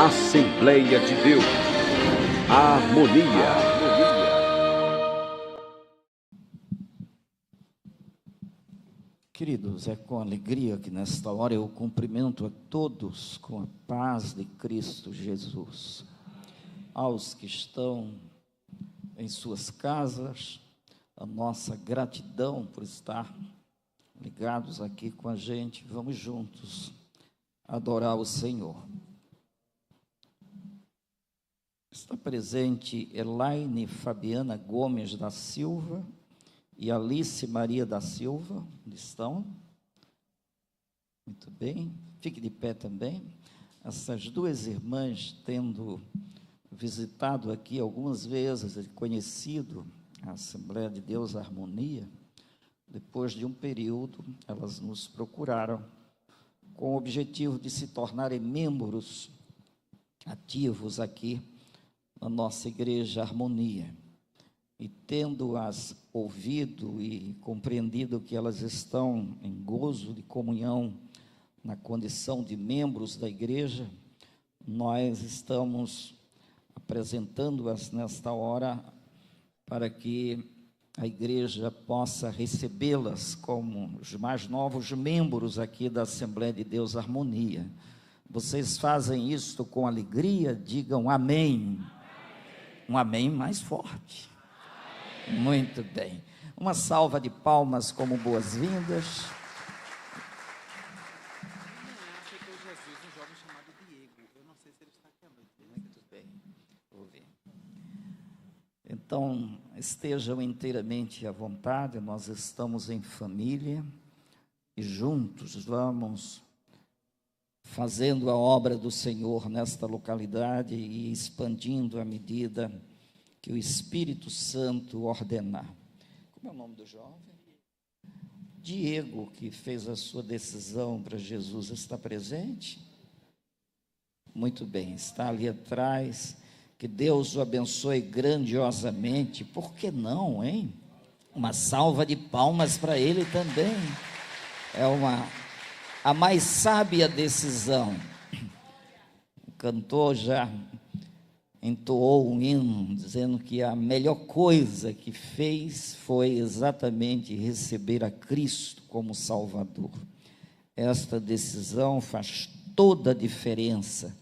Assembleia de Deus, harmonia. Queridos, é com alegria que nesta hora eu cumprimento a todos com a paz de Cristo Jesus. Aos que estão em suas casas, a nossa gratidão por estar ligados aqui com a gente. Vamos juntos adorar o Senhor. Está presente Elaine Fabiana Gomes da Silva e Alice Maria da Silva. Onde estão? Muito bem, fique de pé também. Essas duas irmãs, tendo visitado aqui algumas vezes e conhecido a Assembleia de Deus Harmonia, depois de um período, elas nos procuraram com o objetivo de se tornarem membros ativos aqui na nossa Igreja Harmonia. E tendo-as ouvido e compreendido que elas estão em gozo de comunhão na condição de membros da igreja, nós estamos apresentando-as nesta hora para que a igreja possa recebê-las como os mais novos membros aqui da Assembleia de Deus Harmonia. Vocês fazem isto com alegria? Digam amém. Um amém mais forte. Muito bem. Uma salva de palmas como boas-vindas. Aceitou Jesus, um jovem chamado Diego. Eu não sei se ele está aqui à noite. Muito bem. Vou ver. Então, estejam inteiramente à vontade. Nós estamos em família e juntos vamos fazendo a obra do Senhor nesta localidade e expandindo à medida que o Espírito Santo ordenar. Como é o nome do jovem? Diego, que fez a sua decisão para Jesus, está presente? Muito bem, está ali atrás. Que Deus o abençoe grandiosamente. Por que não, hein? Uma salva de palmas para ele também. É a mais sábia decisão. O cantor já entoou um hino dizendo que a melhor coisa que fez foi exatamente receber a Cristo como Salvador. Esta decisão faz toda a diferença.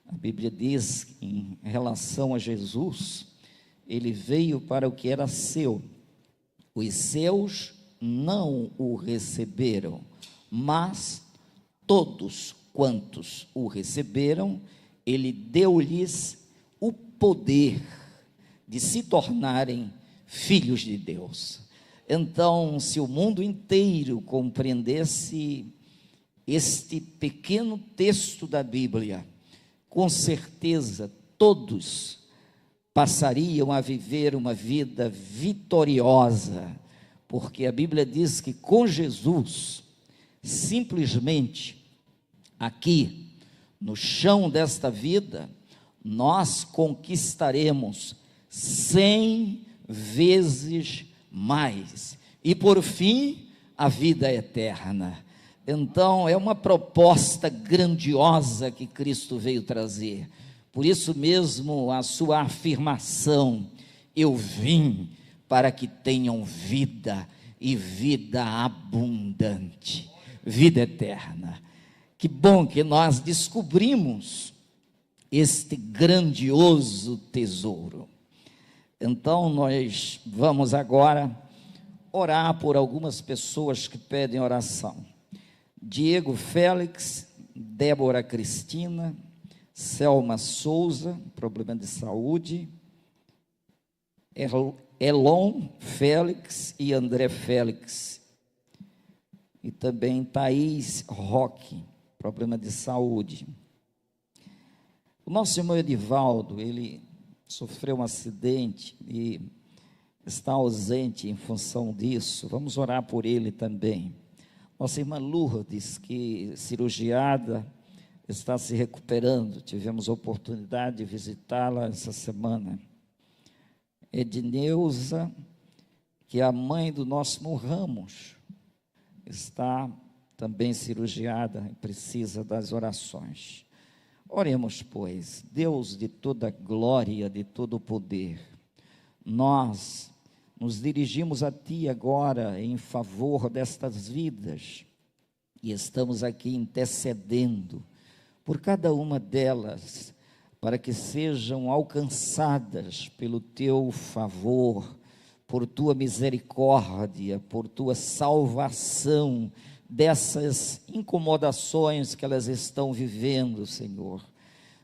A Bíblia diz que, em relação a Jesus, ele veio para o que era seu. Os seus não o receberam, mas todos quantos o receberam, ele deu-lhes o poder de se tornarem filhos de Deus. Então, se o mundo inteiro compreendesse este pequeno texto da Bíblia, com certeza todos passariam a viver uma vida vitoriosa, porque a Bíblia diz que com Jesus, simplesmente aqui no chão desta vida, nós conquistaremos 100 vezes mais, e por fim, a vida eterna. Então, é uma proposta grandiosa que Cristo veio trazer. Por isso mesmo, a sua afirmação: eu vim para que tenham vida, e vida abundante, vida eterna. Que bom que nós descobrimos este grandioso tesouro. Então, nós vamos agora orar por algumas pessoas que pedem oração. Diego Félix, Débora Cristina, Selma Souza, problema de saúde, Elon Félix e André Félix, e também Thaís Roque, problema de saúde. O nosso irmão Edivaldo, ele sofreu um acidente e está ausente em função disso. Vamos orar por ele também. Nossa irmã Lourdes, que cirurgiada, está se recuperando. Tivemos a oportunidade de visitá-la essa semana. Edneuza, que é a mãe do nosso irmão Ramos, está também cirurgiada e precisa das orações. Oremos, pois. Deus de toda glória, de todo poder, nós nos dirigimos a Ti agora em favor destas vidas e estamos aqui intercedendo por cada uma delas, para que sejam alcançadas pelo Teu favor, por Tua misericórdia, por Tua salvação dessas incomodações que elas estão vivendo, Senhor,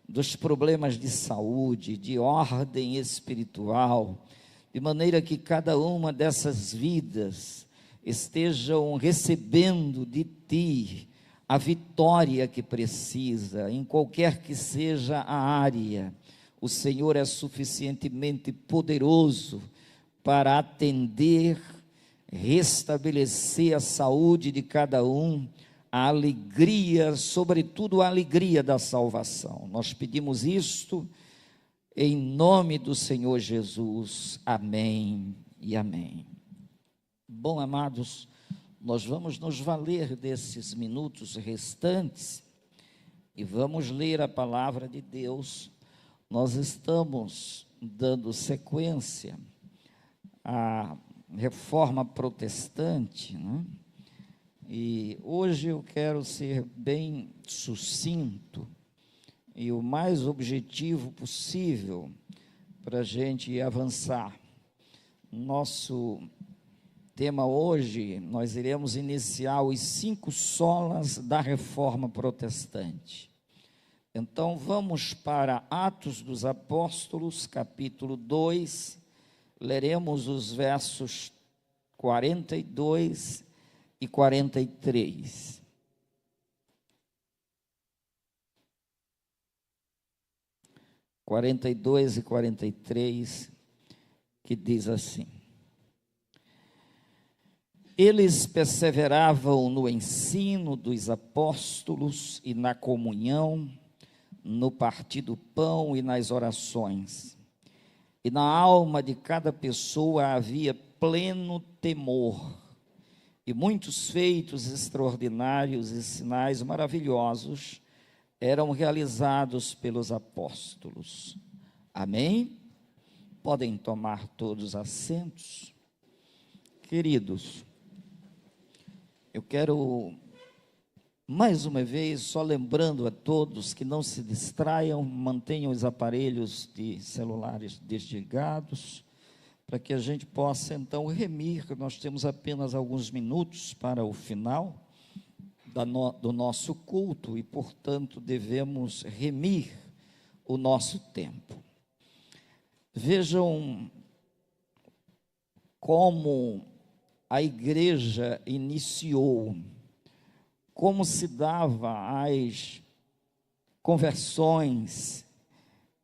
dos problemas de saúde, de ordem espiritual, de maneira que cada uma dessas vidas estejam recebendo de Ti a vitória que precisa, em qualquer que seja a área. O Senhor é suficientemente poderoso para atender, restabelecer a saúde de cada um, a alegria, sobretudo a alegria da salvação. Nós pedimos isto em nome do Senhor Jesus. Amém e amém. Bom, amados, nós vamos nos valer desses minutos restantes e vamos ler a palavra de Deus. Nós estamos dando sequência à reforma protestante, né? E hoje eu quero ser bem sucinto e o mais objetivo possível para a gente avançar. Nosso tema hoje, nós iremos iniciar os 5 solas da reforma protestante. Então vamos para Atos dos Apóstolos, capítulo 2, leremos os versos 42 e 43. E 43, que diz assim: Eles perseveravam no ensino dos apóstolos e na comunhão, no partir do pão e nas orações. E na alma de cada pessoa havia pleno temor. E muitos feitos extraordinários e sinais maravilhosos eram realizados pelos apóstolos. Amém? Podem tomar todos assentos. Queridos, eu quero, mais uma vez, só lembrando a todos que não se distraiam, mantenham os aparelhos de celulares desligados, para que a gente possa, então, remir. Nós temos apenas alguns minutos para o final do nosso culto e, portanto, devemos remir o nosso tempo. Vejam como a igreja iniciou, como se dava as conversões,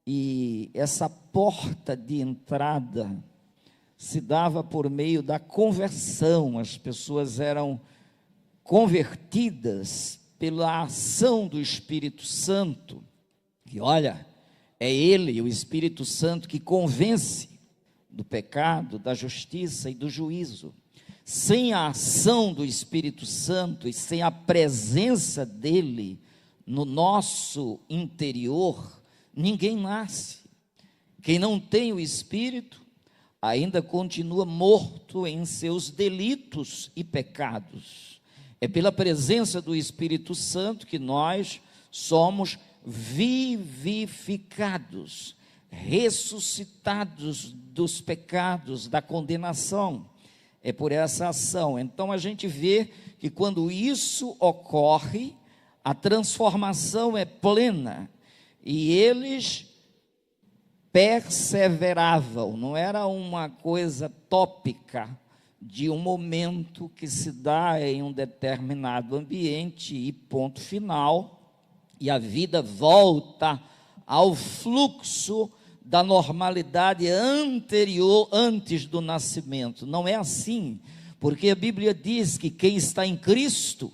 e essa porta de entrada se dava por meio da conversão. As pessoas eram convertidas pela ação do Espírito Santo, que olha, é Ele, o Espírito Santo, que convence do pecado, da justiça e do juízo. Sem a ação do Espírito Santo e sem a presença dele no nosso interior, ninguém nasce. Quem não tem o Espírito ainda continua morto em seus delitos e pecados. É pela presença do Espírito Santo que nós somos vivificados, ressuscitados dos pecados, da condenação. É por essa ação. Então a gente vê que quando isso ocorre, a transformação é plena. E eles perseveravam, não era uma coisa tópica de um momento que se dá em um determinado ambiente e ponto final, e a vida volta ao fluxo da normalidade anterior, antes do nascimento. Não é assim, porque a Bíblia diz que quem está em Cristo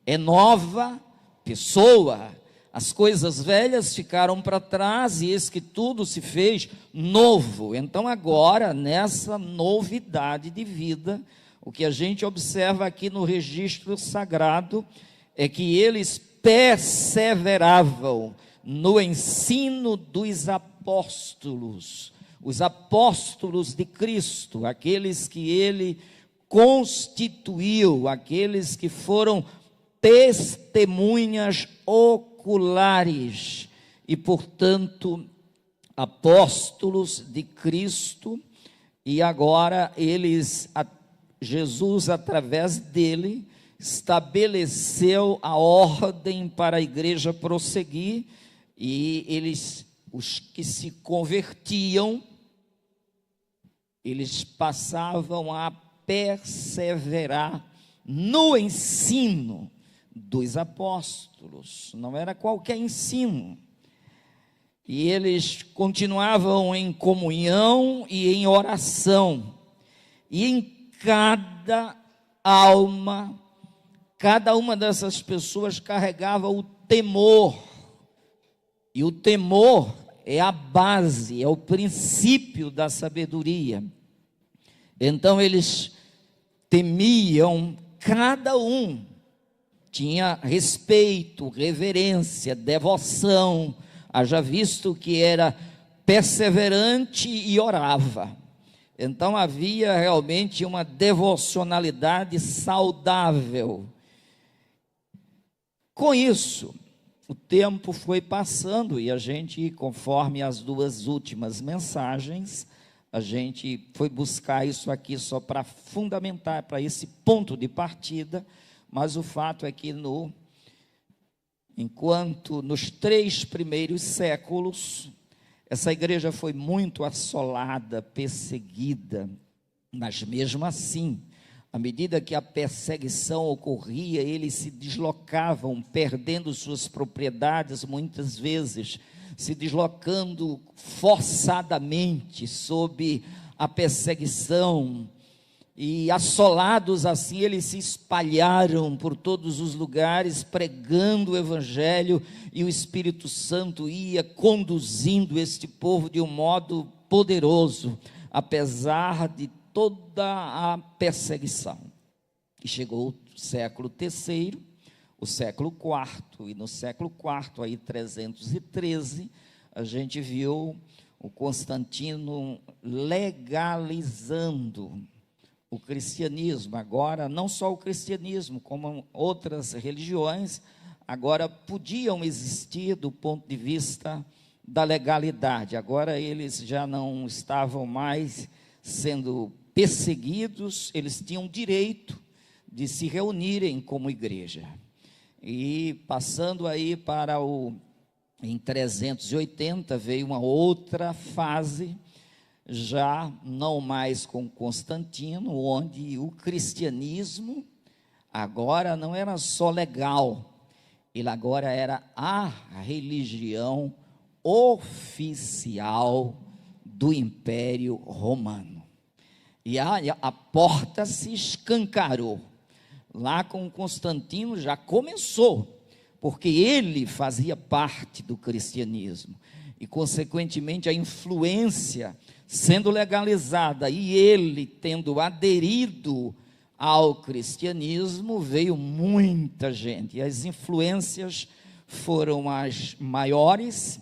é nova pessoa. As coisas velhas ficaram para trás e eis que tudo se fez novo. Então agora, nessa novidade de vida, o que a gente observa aqui no registro sagrado é que eles perseveravam no ensino dos apóstolos, os apóstolos de Cristo, aqueles que ele constituiu, aqueles que foram testemunhas oculares e, portanto, apóstolos de Cristo. E agora Jesus, através dele, estabeleceu a ordem para a igreja prosseguir, e os que se convertiam, eles passavam a perseverar no ensino dos apóstolos. Não era qualquer ensino. E eles continuavam em comunhão e em oração. E em cada alma, cada uma dessas pessoas carregava o temor. E o temor é a base, é o princípio da sabedoria. Então eles temiam, cada um tinha respeito, reverência, devoção. Haja visto que era perseverante e orava. Então havia realmente uma devocionalidade saudável. Com isso, o tempo foi passando e a gente, conforme as duas últimas mensagens, a gente foi buscar isso aqui só para fundamentar, para esse ponto de partida, mas o fato é que enquanto nos 3 primeiros séculos, essa igreja foi muito assolada, perseguida, mas mesmo assim, à medida que a perseguição ocorria, eles se deslocavam, perdendo suas propriedades, muitas vezes, se deslocando forçadamente sob a perseguição, e assolados assim, eles se espalharam por todos os lugares, pregando o evangelho, e o Espírito Santo ia conduzindo este povo de um modo poderoso, apesar de toda a perseguição. E chegou o século III, o século IV, e no século IV, aí 313, a gente viu o Constantino legalizando o cristianismo. Agora, não só o cristianismo, como outras religiões, agora podiam existir do ponto de vista da legalidade. Agora eles já não estavam mais sendo perseguidos, eles tinham direito de se reunirem como igreja. E passando aí em 380, veio uma outra fase, já não mais com Constantino, onde o cristianismo agora não era só legal, ele agora era a religião oficial do Império Romano. E a porta se escancarou. Lá com Constantino já começou, porque ele fazia parte do cristianismo, e consequentemente a influência sendo legalizada, e ele tendo aderido ao cristianismo, veio muita gente, e as influências foram as maiores,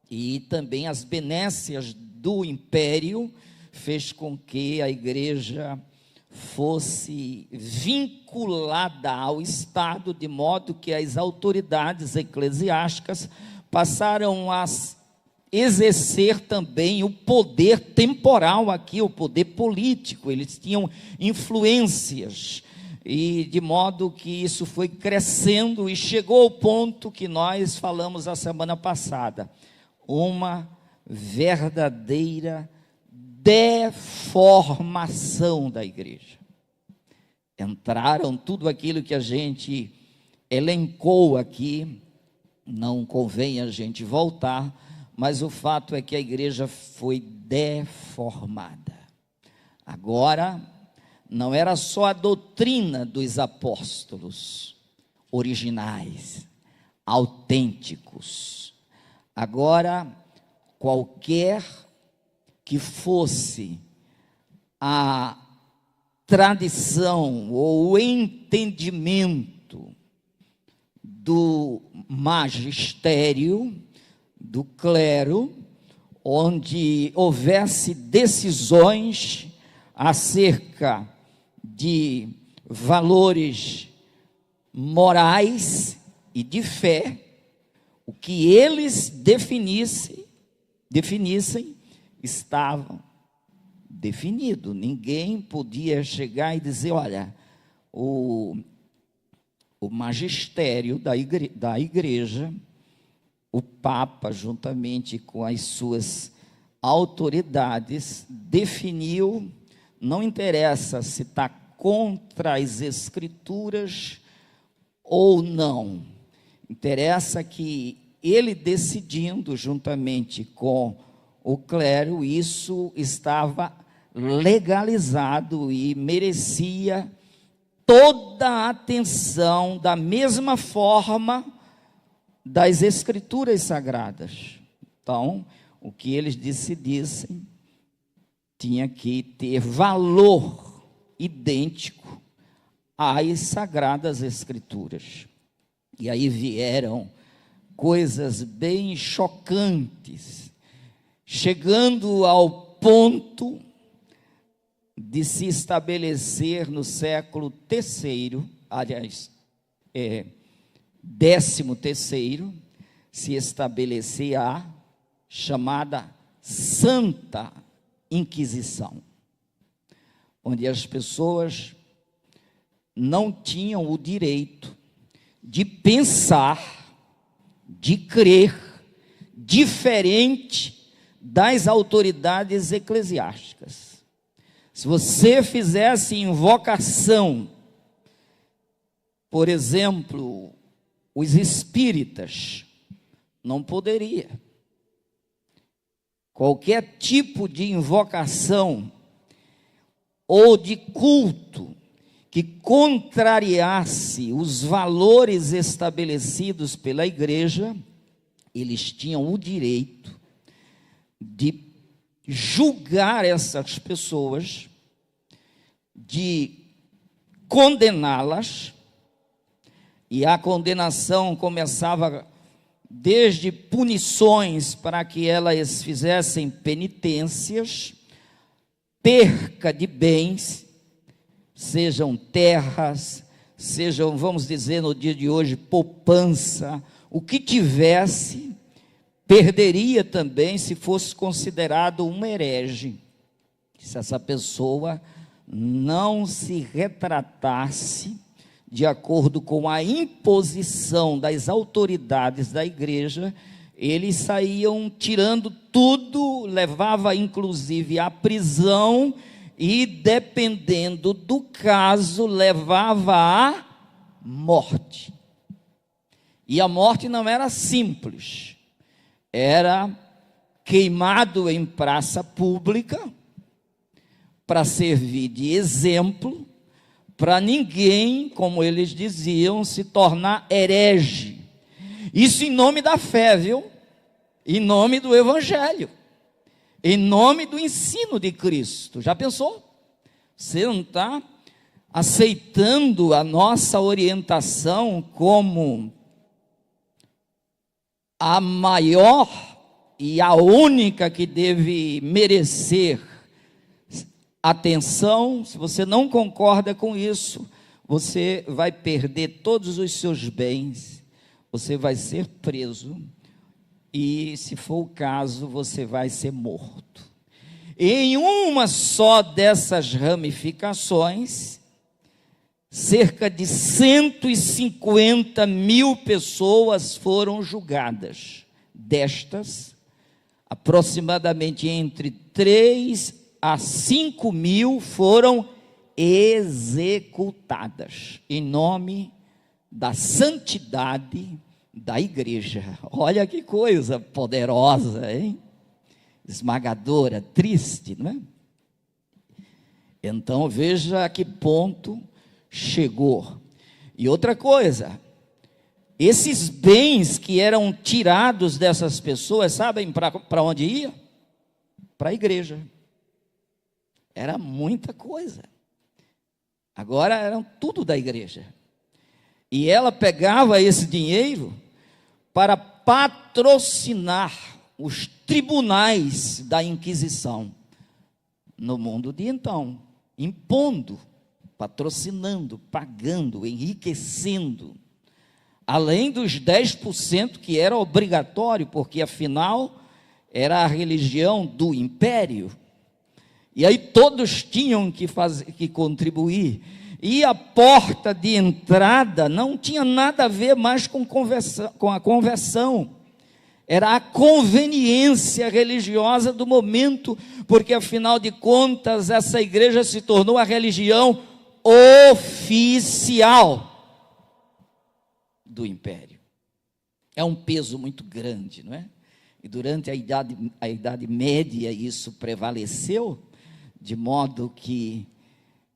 e também as benécias do império fez com que a igreja fosse vinculada ao Estado, de modo que as autoridades eclesiásticas passaram a exercer também o poder temporal aqui, o poder político. Eles tinham influências, e de modo que isso foi crescendo e chegou ao ponto que nós falamos a semana passada, uma verdadeira deformação da igreja. Entraram tudo aquilo que a gente elencou aqui, não convém a gente voltar, mas o fato é que a igreja foi deformada. Agora, não era só a doutrina dos apóstolos originais, autênticos. Agora, qualquer que fosse a tradição ou o entendimento do magistério, do clero, onde houvesse decisões acerca de valores morais e de fé, o que eles definissem estava definido. Ninguém podia chegar e dizer, olha, o magistério da igreja, o Papa, juntamente com as suas autoridades, definiu, não interessa se está contra as Escrituras ou não, interessa que ele decidindo, juntamente com o clero, isso estava legalizado e merecia toda a atenção, da mesma forma das Escrituras Sagradas. Então, o que eles decidissem tinha que ter valor idêntico às Sagradas Escrituras. E aí vieram coisas bem chocantes, chegando ao ponto de se estabelecer no século III, aliás, 13º, se estabelecer a chamada Santa Inquisição, onde as pessoas não tinham o direito de pensar, de crer diferente das autoridades eclesiásticas. Se você fizesse invocação, por exemplo, os espíritas, não poderia. Qualquer tipo de invocação ou de culto que contrariasse os valores estabelecidos pela igreja, eles tinham o direito de julgar essas pessoas, de condená-las, e a condenação começava desde punições para que elas fizessem penitências, perca de bens, sejam terras, sejam, vamos dizer no dia de hoje, poupança, o que tivesse, perderia também se fosse considerado um herege, se essa pessoa não se retratasse de acordo com a imposição das autoridades da igreja. Eles saíam tirando tudo, levava inclusive à prisão e, dependendo do caso, levava à morte. E a morte não era simples, era queimado em praça pública, para servir de exemplo, para ninguém, como eles diziam, se tornar herege. Isso em nome da fé, viu? Em nome do Evangelho, em nome do ensino de Cristo. Já pensou? Você não está aceitando a nossa orientação como a maior e a única que deve merecer atenção? Se você não concorda com isso, você vai perder todos os seus bens, você vai ser preso e, se for o caso, você vai ser morto. Em uma só dessas ramificações, cerca de 150 mil pessoas foram julgadas. Destas, aproximadamente entre 3 a 5 mil foram executadas em nome da santidade da igreja. Olha que coisa poderosa, hein? Esmagadora, triste, não é? Então veja a que ponto chegou. E outra coisa, esses bens que eram tirados dessas pessoas, sabem para onde ia? Para a igreja. Era muita coisa. Agora eram tudo da igreja. E ela pegava esse dinheiro para patrocinar os tribunais da Inquisição no mundo de então, impondo, patrocinando, pagando, enriquecendo, além dos 10% que era obrigatório, porque afinal era a religião do império, e aí todos tinham que contribuir, e a porta de entrada não tinha nada a ver mais com a conversão, era a conveniência religiosa do momento, porque afinal de contas essa igreja se tornou a religião oficial do império. É um peso muito grande, não é? E durante a Idade Média isso prevaleceu, de modo que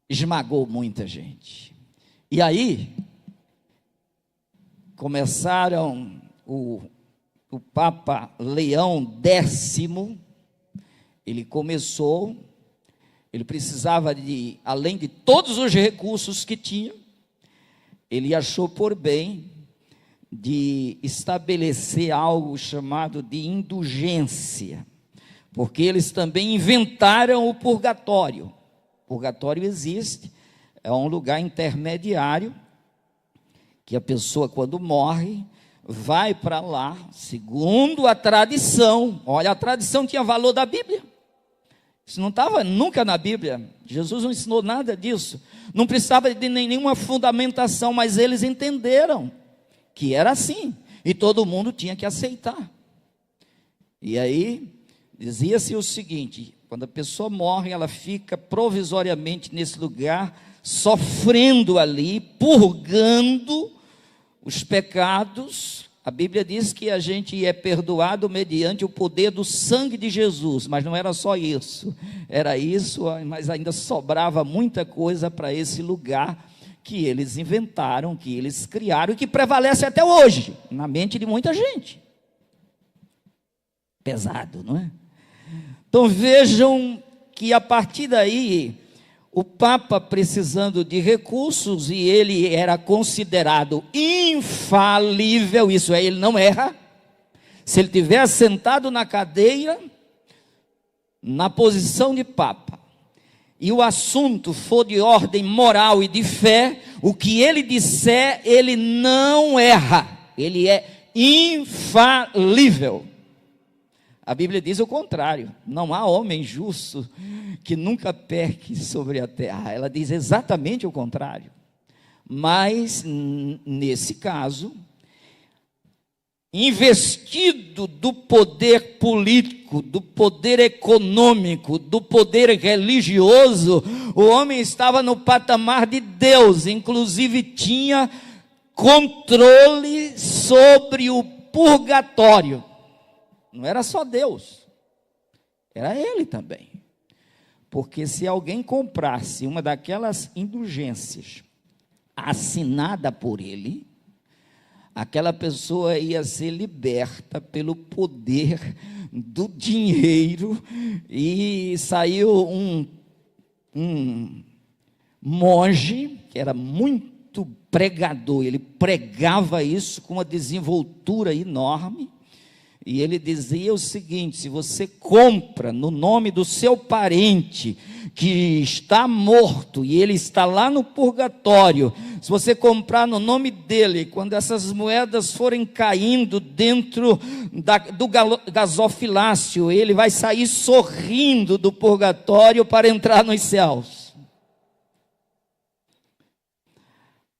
esmagou muita gente. E aí começaram o Papa Leão X, ele precisava de, além de todos os recursos que tinha, ele achou por bem de estabelecer algo chamado de indulgência, porque eles também inventaram o purgatório. O purgatório existe, é um lugar intermediário, que a pessoa quando morre, vai para lá, segundo a tradição. Olha, a tradição tinha valor da Bíblia. Isso não estava nunca na Bíblia. Jesus não ensinou nada disso. Não precisava de nenhuma fundamentação, mas eles entenderam que era assim. E todo mundo tinha que aceitar. E aí, dizia-se o seguinte: quando a pessoa morre, ela fica provisoriamente nesse lugar, sofrendo ali, purgando os pecados. A Bíblia diz que a gente é perdoado mediante o poder do sangue de Jesus, mas não era só isso, era isso, mas ainda sobrava muita coisa para esse lugar que eles inventaram, que eles criaram e que prevalece até hoje, na mente de muita gente. Pesado, não é? Então vejam que a partir daí, o Papa precisando de recursos, e ele era considerado infalível, isso é, ele não erra. Se ele estiver sentado na cadeira, na posição de Papa, e o assunto for de ordem moral e de fé, o que ele disser, ele não erra, ele é infalível. A Bíblia diz o contrário: não há homem justo que nunca peque sobre a terra. Ela diz exatamente o contrário. Mas, nesse caso, investido do poder político, do poder econômico, do poder religioso, o homem estava no patamar de Deus, inclusive tinha controle sobre o purgatório. Não era só Deus, era ele também. Porque se alguém comprasse uma daquelas indulgências assinada por ele, aquela pessoa ia ser liberta pelo poder do dinheiro. E saiu um monge que era muito pregador, ele pregava isso com uma desenvoltura enorme. E ele dizia o seguinte: se você compra no nome do seu parente que está morto e ele está lá no purgatório, se você comprar no nome dele, quando essas moedas forem caindo dentro do gasofilácio, ele vai sair sorrindo do purgatório para entrar nos céus.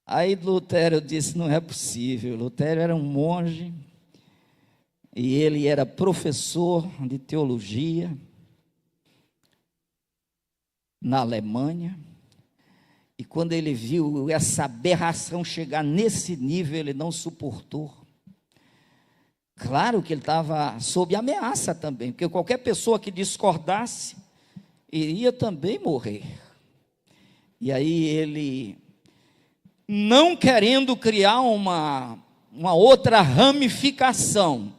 Aí Lutero disse: não é possível. Lutero era um monge, e ele era professor de teologia na Alemanha. E quando ele viu essa aberração chegar nesse nível, ele não suportou. Claro que ele estava sob ameaça também, porque qualquer pessoa que discordasse iria também morrer. E aí ele, não querendo criar uma outra ramificação,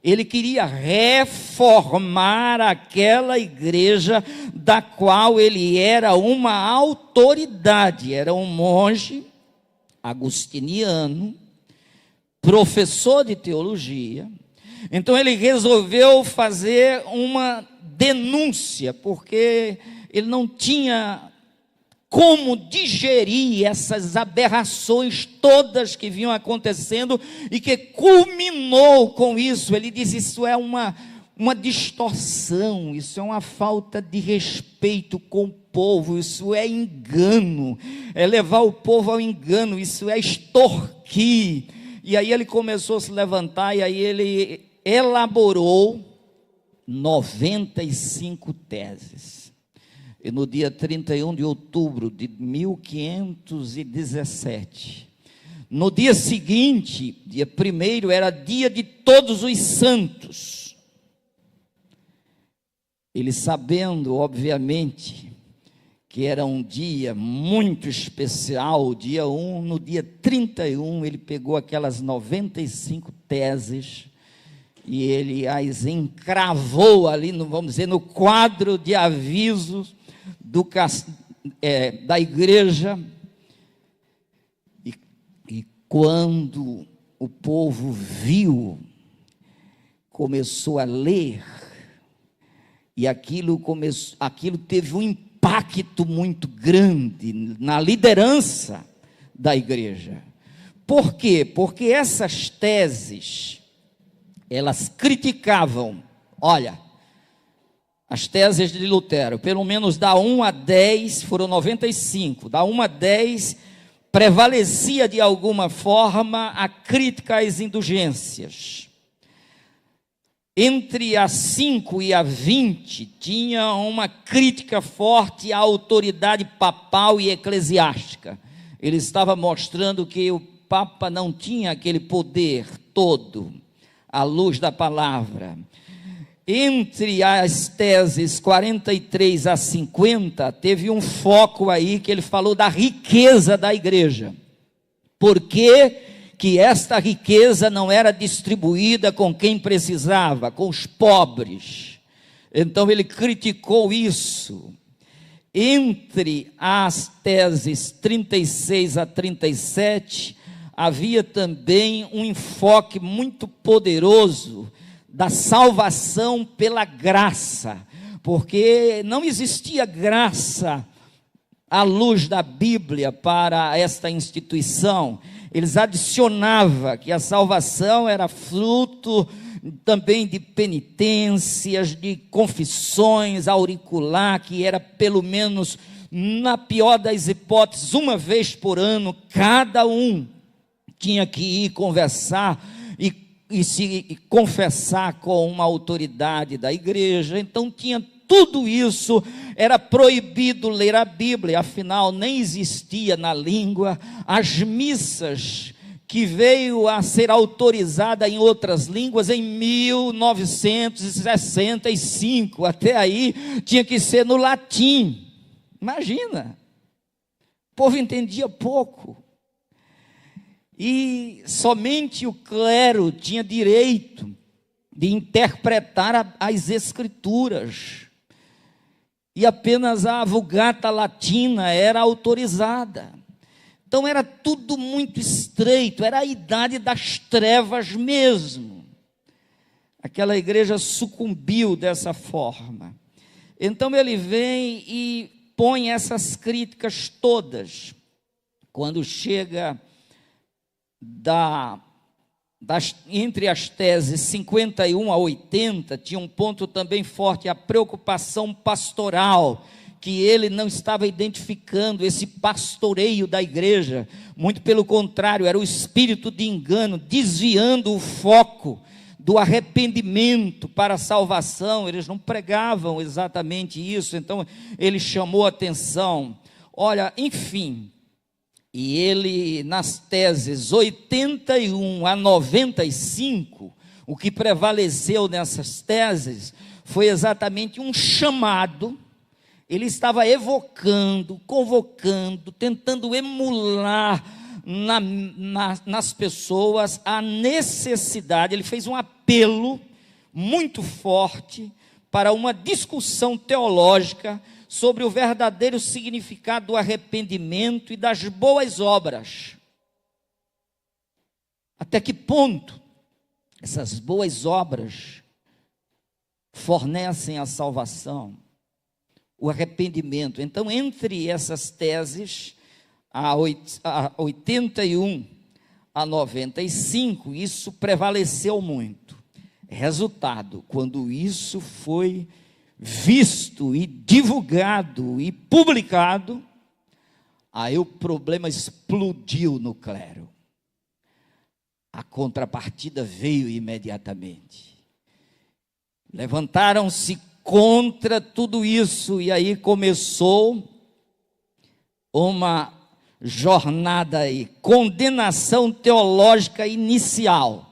ele queria reformar aquela igreja da qual ele era uma autoridade. Era um monge agustiniano, professor de teologia. Então ele resolveu fazer uma denúncia, porque ele não tinha como digerir essas aberrações todas que vinham acontecendo e que culminou com isso. Ele diz: isso é uma distorção, isso é uma falta de respeito com o povo, isso é engano, é levar o povo ao engano, isso é extorquir. E aí ele começou a se levantar, e aí ele elaborou 95 teses. E no dia 31 de outubro de 1517, no dia seguinte, dia 1º, era dia de Todos os Santos. Ele, sabendo, obviamente, que era um dia muito especial, o dia 1, no dia 31, ele pegou aquelas 95 teses e ele as encravou ali, vamos dizer, no quadro de avisos da igreja. E quando o povo viu, começou a ler, e aquilo teve um impacto muito grande na liderança da igreja. Por quê? Porque essas teses, elas criticavam, olha, as teses de Lutero, pelo menos da 1 a 10, foram 95, da 1 a 10, prevalecia de alguma forma a crítica às indulgências. Entre a 5 e a 20, tinha uma crítica forte à autoridade papal e eclesiástica. Ele estava mostrando que o Papa não tinha aquele poder todo, à luz da palavra. Entre as teses 43 a 50, teve um foco aí que ele falou da riqueza da igreja. Por que esta riqueza não era distribuída com quem precisava, com os pobres? Então ele criticou isso. Entre as teses 36 a 37, havia também um enfoque muito poderoso da salvação pela graça, porque não existia graça à luz da Bíblia para esta instituição. Eles adicionavam que a salvação era fruto também de penitências, de confissões auricular, que era pelo menos, na pior das hipóteses, uma vez por ano, cada um tinha que ir conversar e se confessar com uma autoridade da igreja. Então tinha tudo isso. Era proibido ler a Bíblia, afinal nem existia na língua. As missas, que veio a ser autorizada em outras línguas em 1965, até aí tinha que ser no latim. Imagina, o povo entendia pouco. E somente o clero tinha direito de interpretar as escrituras, e apenas a Vulgata Latina era autorizada. Então era tudo muito estreito, era a idade das trevas mesmo. Aquela igreja sucumbiu dessa forma. Então ele vem e põe essas críticas todas. Quando chega entre as teses 51 a 80, tinha um ponto também forte, a preocupação pastoral, que ele não estava identificando esse pastoreio da igreja, muito pelo contrário, era o espírito de engano, desviando o foco do arrependimento para a salvação. Eles não pregavam exatamente isso, então ele chamou a atenção. Olha, enfim, e ele, nas teses 81 a 95, o que prevaleceu nessas teses foi exatamente um chamado. Ele estava evocando, convocando, tentando emular nas pessoas a necessidade. Ele fez um apelo muito forte para uma discussão teológica sobre o verdadeiro significado do arrependimento e das boas obras. Até que ponto essas boas obras fornecem a salvação, o arrependimento? Então, entre essas teses, a 81 a 95, isso prevaleceu muito. Resultado, quando isso foi visto e divulgado e publicado, aí o problema explodiu no clero. A contrapartida veio imediatamente. Levantaram-se contra tudo isso, e aí começou uma jornada aí, condenação teológica inicial.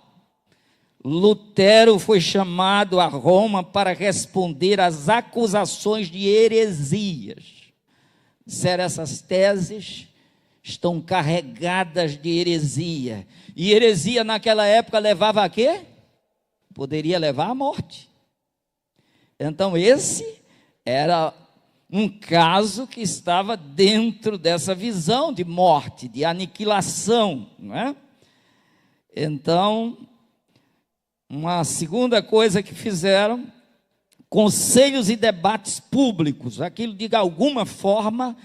Lutero foi chamado a Roma para responder às acusações de heresias. Disseram, essas teses estão carregadas de heresia. E heresia naquela época levava a quê? Poderia levar à morte. Então esse era um caso que estava dentro dessa visão de morte, de aniquilação, não é? Então, uma segunda coisa que fizeram, conselhos e debates públicos, aquilo de alguma forma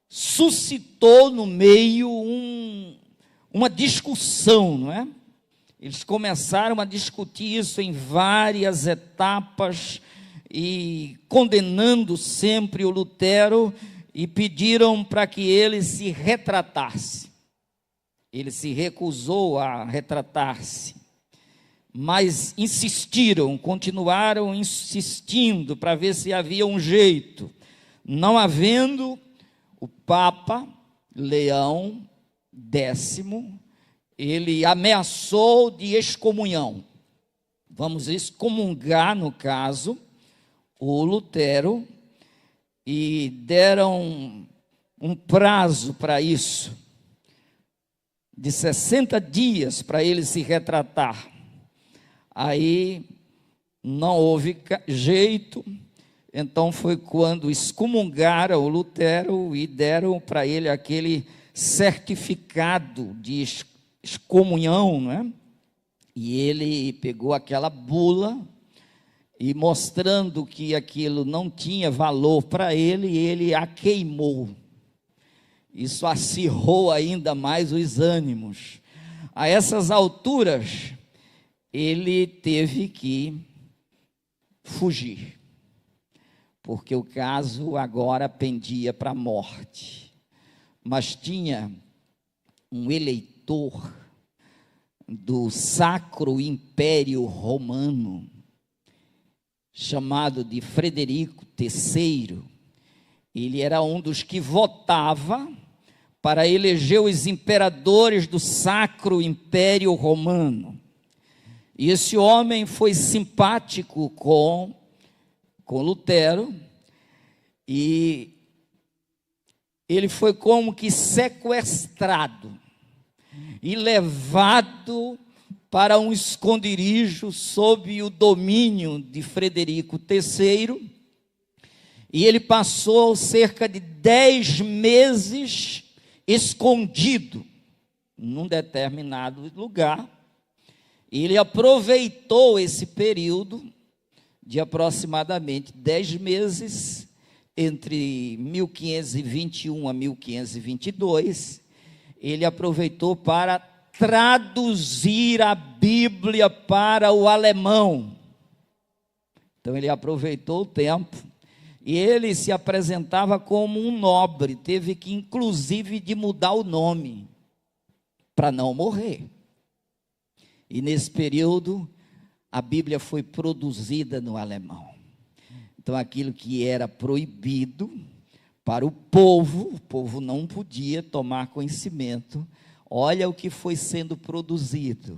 suscitou no meio uma discussão, não é? Eles começaram a discutir isso em várias etapas e condenando sempre o Lutero, e pediram para que ele se retratasse. Ele se recusou a retratar-se, mas insistiram, continuaram insistindo para ver se havia um jeito. Não havendo, o Papa Leão X, ele ameaçou de excomunhão. Vamos excomungar, no caso, o Lutero, e deram um prazo para isso, de 60 dias para ele se retratar. Aí não houve jeito, então foi quando excomungaram o Lutero e deram para ele aquele certificado de excomunhão, não é? E ele pegou aquela bula e, mostrando que aquilo não tinha valor para ele, ele a queimou. Isso acirrou ainda mais os ânimos. A essas alturas, ele teve que fugir, porque o caso agora pendia para a morte. Mas tinha um eleitor do Sacro Império Romano, chamado de Frederico III. Ele era um dos que votava para eleger os imperadores do Sacro Império Romano. E esse homem foi simpático com Lutero, e ele foi como que sequestrado e levado para um esconderijo sob o domínio de Frederico III, e ele passou cerca de 10 meses escondido num determinado lugar. Ele aproveitou esse período de aproximadamente 10 meses, entre 1521 a 1522, ele aproveitou para traduzir a Bíblia para o alemão. Então ele aproveitou o tempo, e ele se apresentava como um nobre, teve que inclusive de mudar o nome, para não morrer. E nesse período, a Bíblia foi produzida no alemão. Então aquilo que era proibido para o povo não podia tomar conhecimento. Olha o que foi sendo produzido.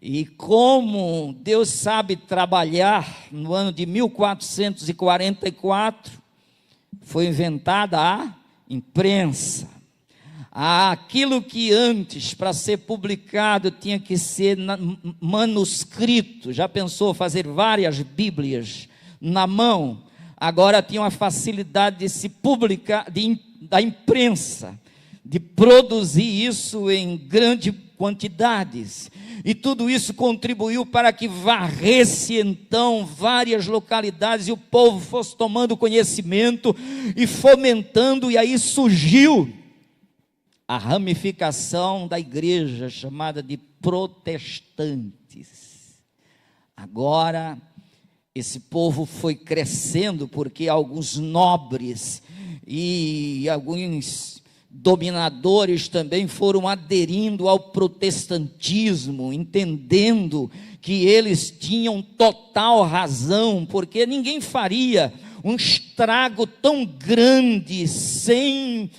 E como Deus sabe trabalhar, no ano de 1444, foi inventada a imprensa. Aquilo que antes, para ser publicado, tinha que ser manuscrito. Já pensou fazer várias Bíblias na mão? Agora tinha uma facilidade de se publicar, da imprensa, de produzir isso em grande quantidades. E tudo isso contribuiu para que varresse então várias localidades e o povo fosse tomando conhecimento e fomentando, e aí surgiu a ramificação da igreja chamada de protestantes. Agora, esse povo foi crescendo porque alguns nobres e alguns dominadores também foram aderindo ao protestantismo, entendendo que eles tinham total razão, porque ninguém faria um estrago tão grande sem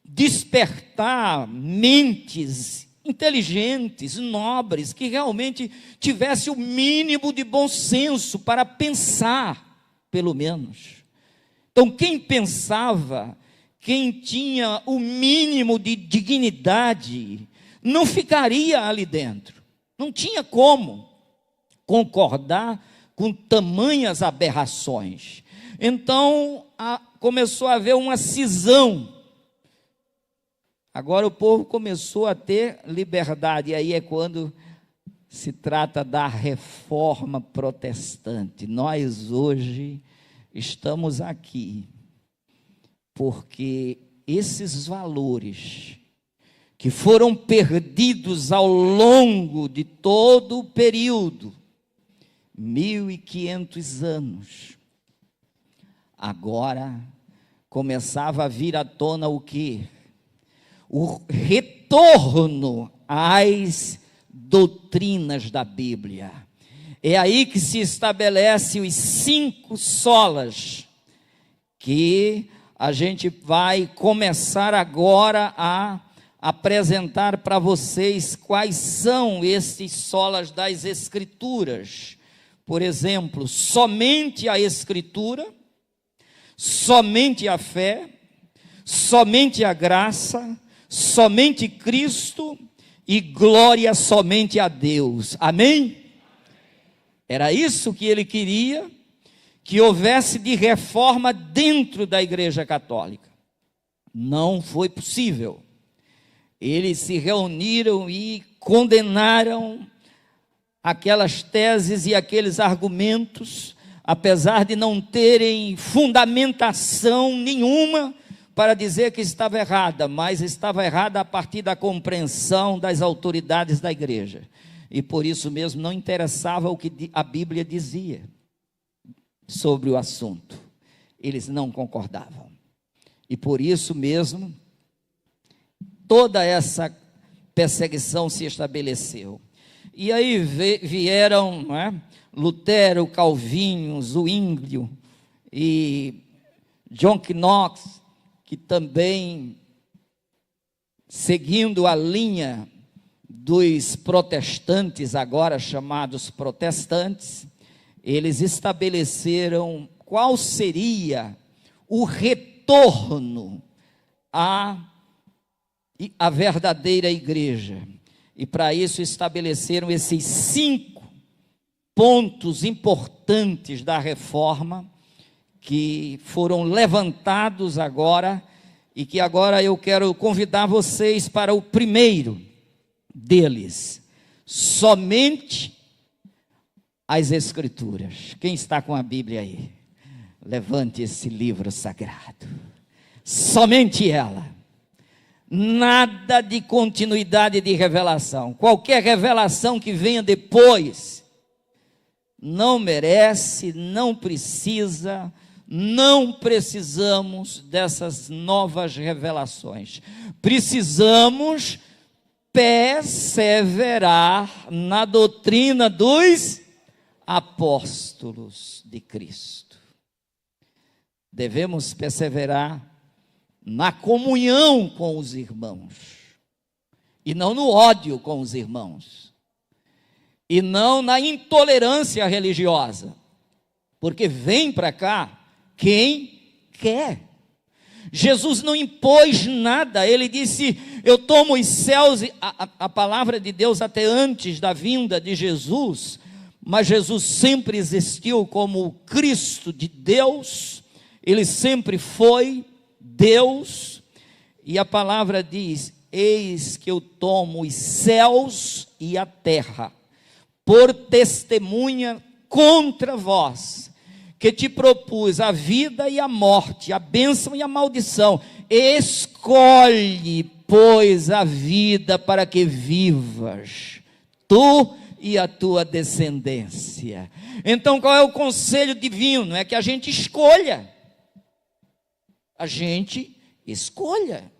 despertar mentes inteligentes, nobres, que realmente tivesse o mínimo de bom senso para pensar, pelo menos. Então, quem pensava, quem tinha o mínimo de dignidade, não ficaria ali dentro. Não tinha como concordar com tamanhas aberrações. Então, começou a haver uma cisão. Agora o povo começou a ter liberdade, e aí é quando se trata da reforma protestante. Nós hoje estamos aqui porque esses valores que foram perdidos ao longo de todo o período, 1500 anos, agora começava a vir à tona o quê? O retorno às doutrinas da Bíblia. É aí que se estabelece os 5 solas, que a gente vai começar agora a apresentar para vocês quais são esses solas das Escrituras. Por exemplo, somente a Escritura, somente a fé, somente a graça, somente Cristo e glória somente a Deus. Amém? Era isso que ele queria, que houvesse de reforma dentro da Igreja Católica. Não foi possível. Eles se reuniram e condenaram aquelas teses e aqueles argumentos, apesar de não terem fundamentação nenhuma para dizer que estava errada, mas estava errada a partir da compreensão das autoridades da igreja. E por isso mesmo não interessava o que a Bíblia dizia sobre o assunto. Eles não concordavam. E por isso mesmo, toda essa perseguição se estabeleceu. E aí vieram, não é, Lutero, Calvinho, Zwinglio e John Knox, que também, seguindo a linha dos protestantes, agora chamados protestantes, eles estabeleceram qual seria o retorno à verdadeira igreja. E para isso estabeleceram esses 5 pontos importantes da reforma, que foram levantados agora, e que agora eu quero convidar vocês para o primeiro deles: somente as Escrituras. Quem está com a Bíblia aí? Levante esse livro sagrado. Somente ela. Nada de continuidade de revelação. Qualquer revelação que venha depois não merece, não precisa, não precisamos dessas novas revelações. Precisamos perseverar na doutrina dos apóstolos de Cristo. Devemos perseverar na comunhão com os irmãos, e não no ódio com os irmãos, e não na intolerância religiosa, porque vem para cá quem quer. Jesus não impôs nada, ele disse: eu tomo os céus, a palavra de Deus até antes da vinda de Jesus, mas Jesus sempre existiu como o Cristo de Deus, ele sempre foi Deus, e a palavra diz: eis que eu tomo os céus e a terra por testemunha contra vós, que te propus a vida e a morte, a bênção e a maldição. Escolhe, pois, a vida para que vivas, tu e a tua descendência. Então, qual é o conselho divino? É que a gente escolha. A gente escolha.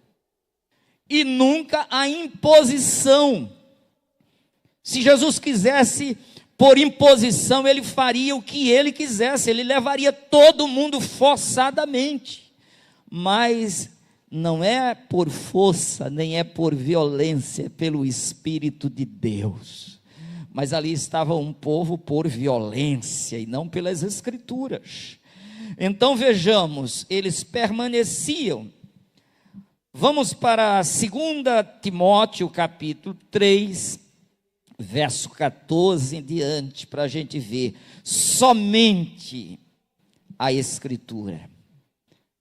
E nunca a imposição. Se Jesus quisesse por imposição, ele faria o que ele quisesse, ele levaria todo mundo forçadamente. Mas não é por força, nem é por violência, é pelo Espírito de Deus. Mas ali estava um povo por violência e não pelas Escrituras. Então vejamos, eles permaneciam. Vamos para 2 Timóteo capítulo 3, verso 14 em diante, para a gente ver somente a Escritura,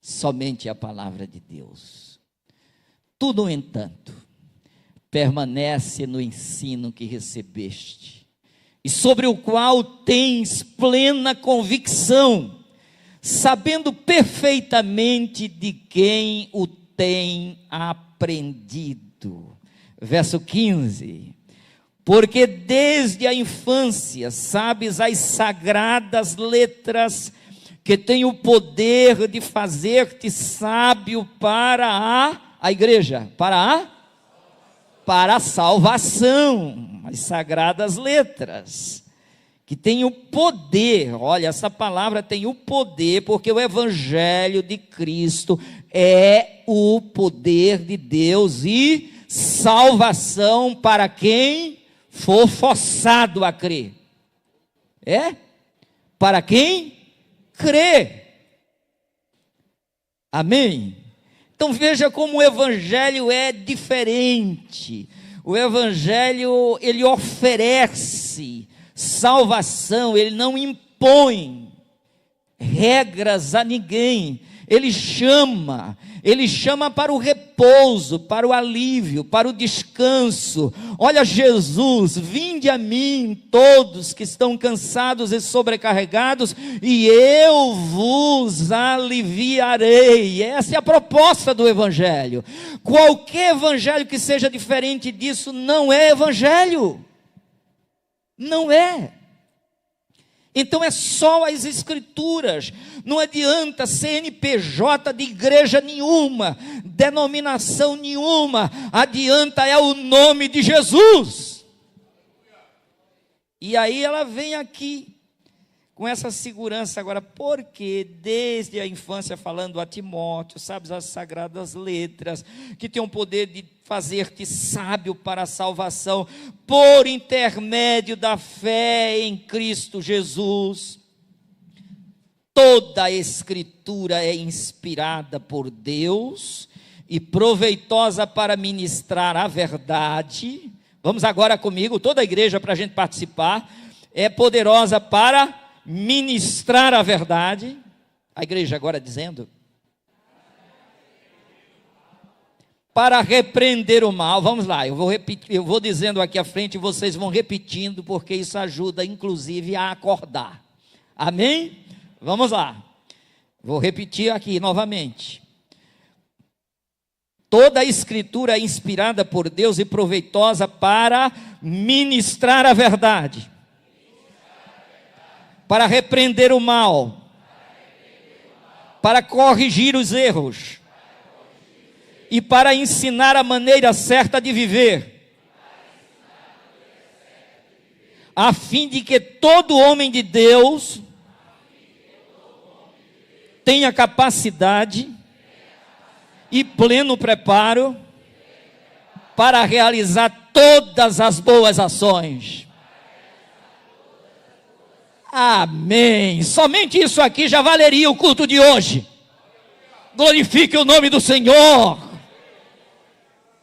somente a palavra de Deus. Tu, no entanto, permanece no ensino que recebeste, e sobre o qual tens plena convicção, sabendo perfeitamente de quem o tem aprendido. Verso 15. Porque desde a infância sabes as sagradas letras, que têm o poder de fazer-te sábio para a igreja, para a salvação, as sagradas letras, que tem o poder. Olha, essa palavra tem o poder, porque o evangelho de Cristo é o poder de Deus e salvação para quem for forçado a crer. Para quem crê. Amém? Então veja como o evangelho é diferente. O evangelho, ele oferece salvação, ele não impõe regras a ninguém. Ele chama para o repouso, para o alívio, para o descanso. Olha Jesus, vinde a mim todos que estão cansados e sobrecarregados, e eu vos aliviarei. Essa é a proposta do evangelho. Qualquer evangelho que seja diferente disso não é evangelho. Não é. Então é só as Escrituras. Não adianta CNPJ de igreja nenhuma, denominação nenhuma. Adianta é o nome de Jesus. E aí ela vem aqui com essa segurança agora, porque desde a infância, falando a Timóteo, sabes as sagradas letras, que tem o poder de fazer-te sábio para a salvação, por intermédio da fé em Cristo Jesus. Toda a Escritura é inspirada por Deus e proveitosa para ministrar a verdade. Vamos agora comigo, toda a igreja, para a gente participar. É poderosa para ministrar a verdade. A igreja agora dizendo: para repreender o mal. Vamos lá, eu vou repetir, eu vou dizendo aqui à frente e vocês vão repetindo, porque isso ajuda inclusive a acordar. Amém? Vamos lá, vou repetir aqui novamente. Toda a Escritura é inspirada por Deus e proveitosa para ministrar a verdade, para repreender o mal, para corrigir os erros e para ensinar a maneira certa de viver, a fim de que todo homem de Deus tenha capacidade e pleno preparo para realizar todas as boas ações. Amém. Somente isso aqui já valeria o culto de hoje. Glorifique o nome do Senhor.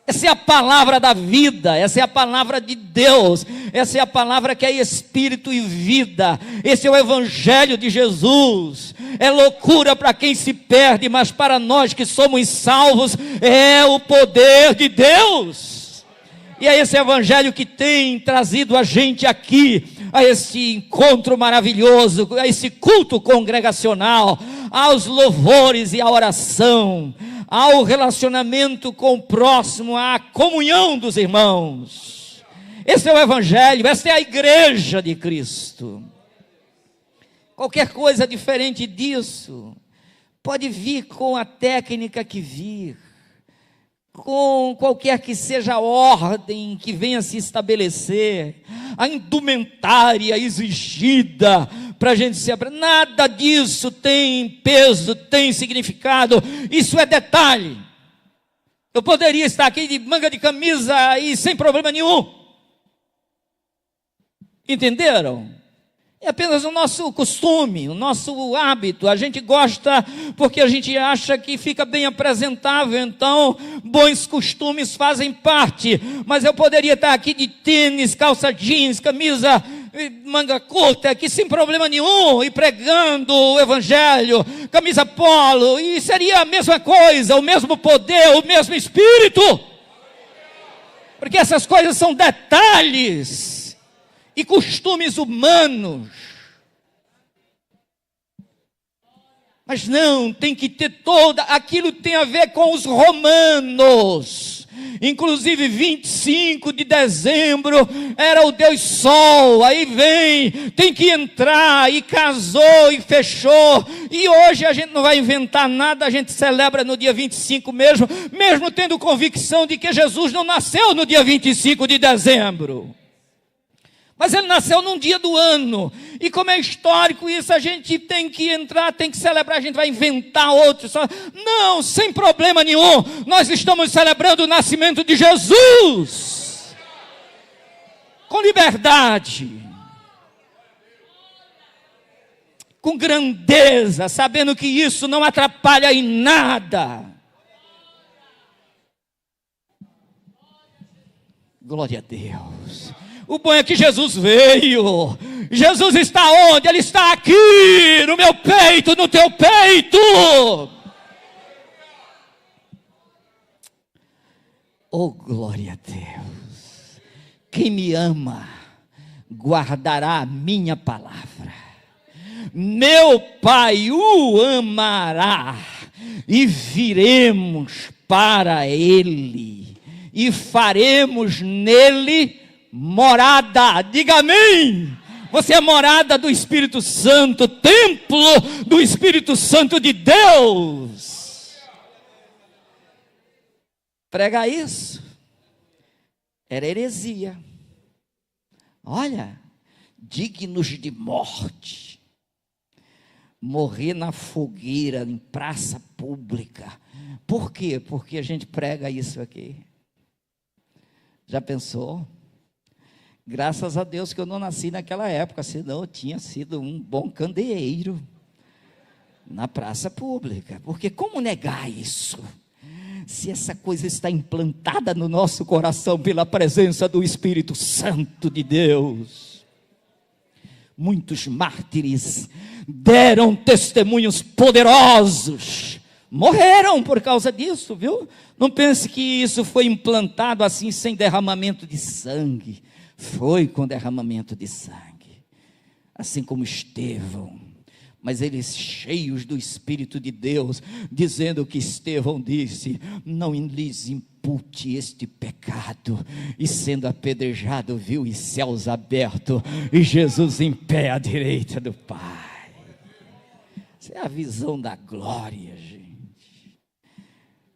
Essa é a palavra da vida, essa é a palavra de Deus. Essa é a palavra que é espírito e vida. Esse é o evangelho de Jesus. É loucura para quem se perde, mas para nós que somos salvos, é o poder de Deus. E é esse evangelho que tem trazido a gente aqui, a esse encontro maravilhoso, a esse culto congregacional, aos louvores e à oração, ao relacionamento com o próximo, à comunhão dos irmãos. Esse é o evangelho, essa é a igreja de Cristo. Qualquer coisa diferente disso pode vir com a técnica que vir, com qualquer que seja a ordem que venha se estabelecer, a indumentária exigida para a gente se abrir. Nada disso tem peso, tem significado. Isso é detalhe. Eu poderia estar aqui de manga de camisa e sem problema nenhum. Entenderam? É apenas o nosso costume, o nosso hábito. A gente gosta porque a gente acha que fica bem apresentável. Então, bons costumes fazem parte. Mas eu poderia estar aqui de tênis, calça jeans, camisa, manga curta, aqui sem problema nenhum, e pregando o evangelho, camisa polo, e seria a mesma coisa, o mesmo poder, o mesmo espírito. Porque essas coisas são detalhes e costumes humanos. Mas não, tem que ter aquilo tem a ver com os romanos. Inclusive 25 de dezembro era o Deus Sol, aí tem que entrar, e casou e fechou, e hoje a gente não vai inventar nada, a gente celebra no dia 25 mesmo tendo convicção de que Jesus não nasceu no dia 25 de dezembro. Mas ele nasceu num dia do ano, e como é histórico isso, a gente tem que entrar, tem que celebrar, a gente vai inventar outro. Não, sem problema nenhum, nós estamos celebrando o nascimento de Jesus, com liberdade, com grandeza, sabendo que isso não atrapalha em nada. Glória a Deus. O bom é que Jesus veio. Jesus está onde? Ele está aqui, no meu peito, no teu peito. Oh, glória a Deus. Quem me ama, guardará a minha palavra. Meu Pai o amará, e viremos para Ele, e faremos nele morada. Diga amém. Você é morada do Espírito Santo, templo do Espírito Santo de Deus. Pregar isso era heresia. Olha, dignos de morte, morrer na fogueira, em praça pública. Por quê? Porque a gente prega isso aqui. Já pensou? Graças a Deus que eu não nasci naquela época, senão eu tinha sido um bom candeeiro na praça pública. Porque como negar isso? Se essa coisa está implantada no nosso coração pela presença do Espírito Santo de Deus. Muitos mártires deram testemunhos poderosos, morreram por causa disso, viu? Não pense que isso foi implantado assim sem derramamento de sangue. Foi com derramamento de sangue, assim como Estevão, mas eles cheios do Espírito de Deus, dizendo que Estevão disse: não lhes impute este pecado, e sendo apedrejado viu os céus abertos, e Jesus em pé à direita do Pai. Essa é a visão da glória, gente.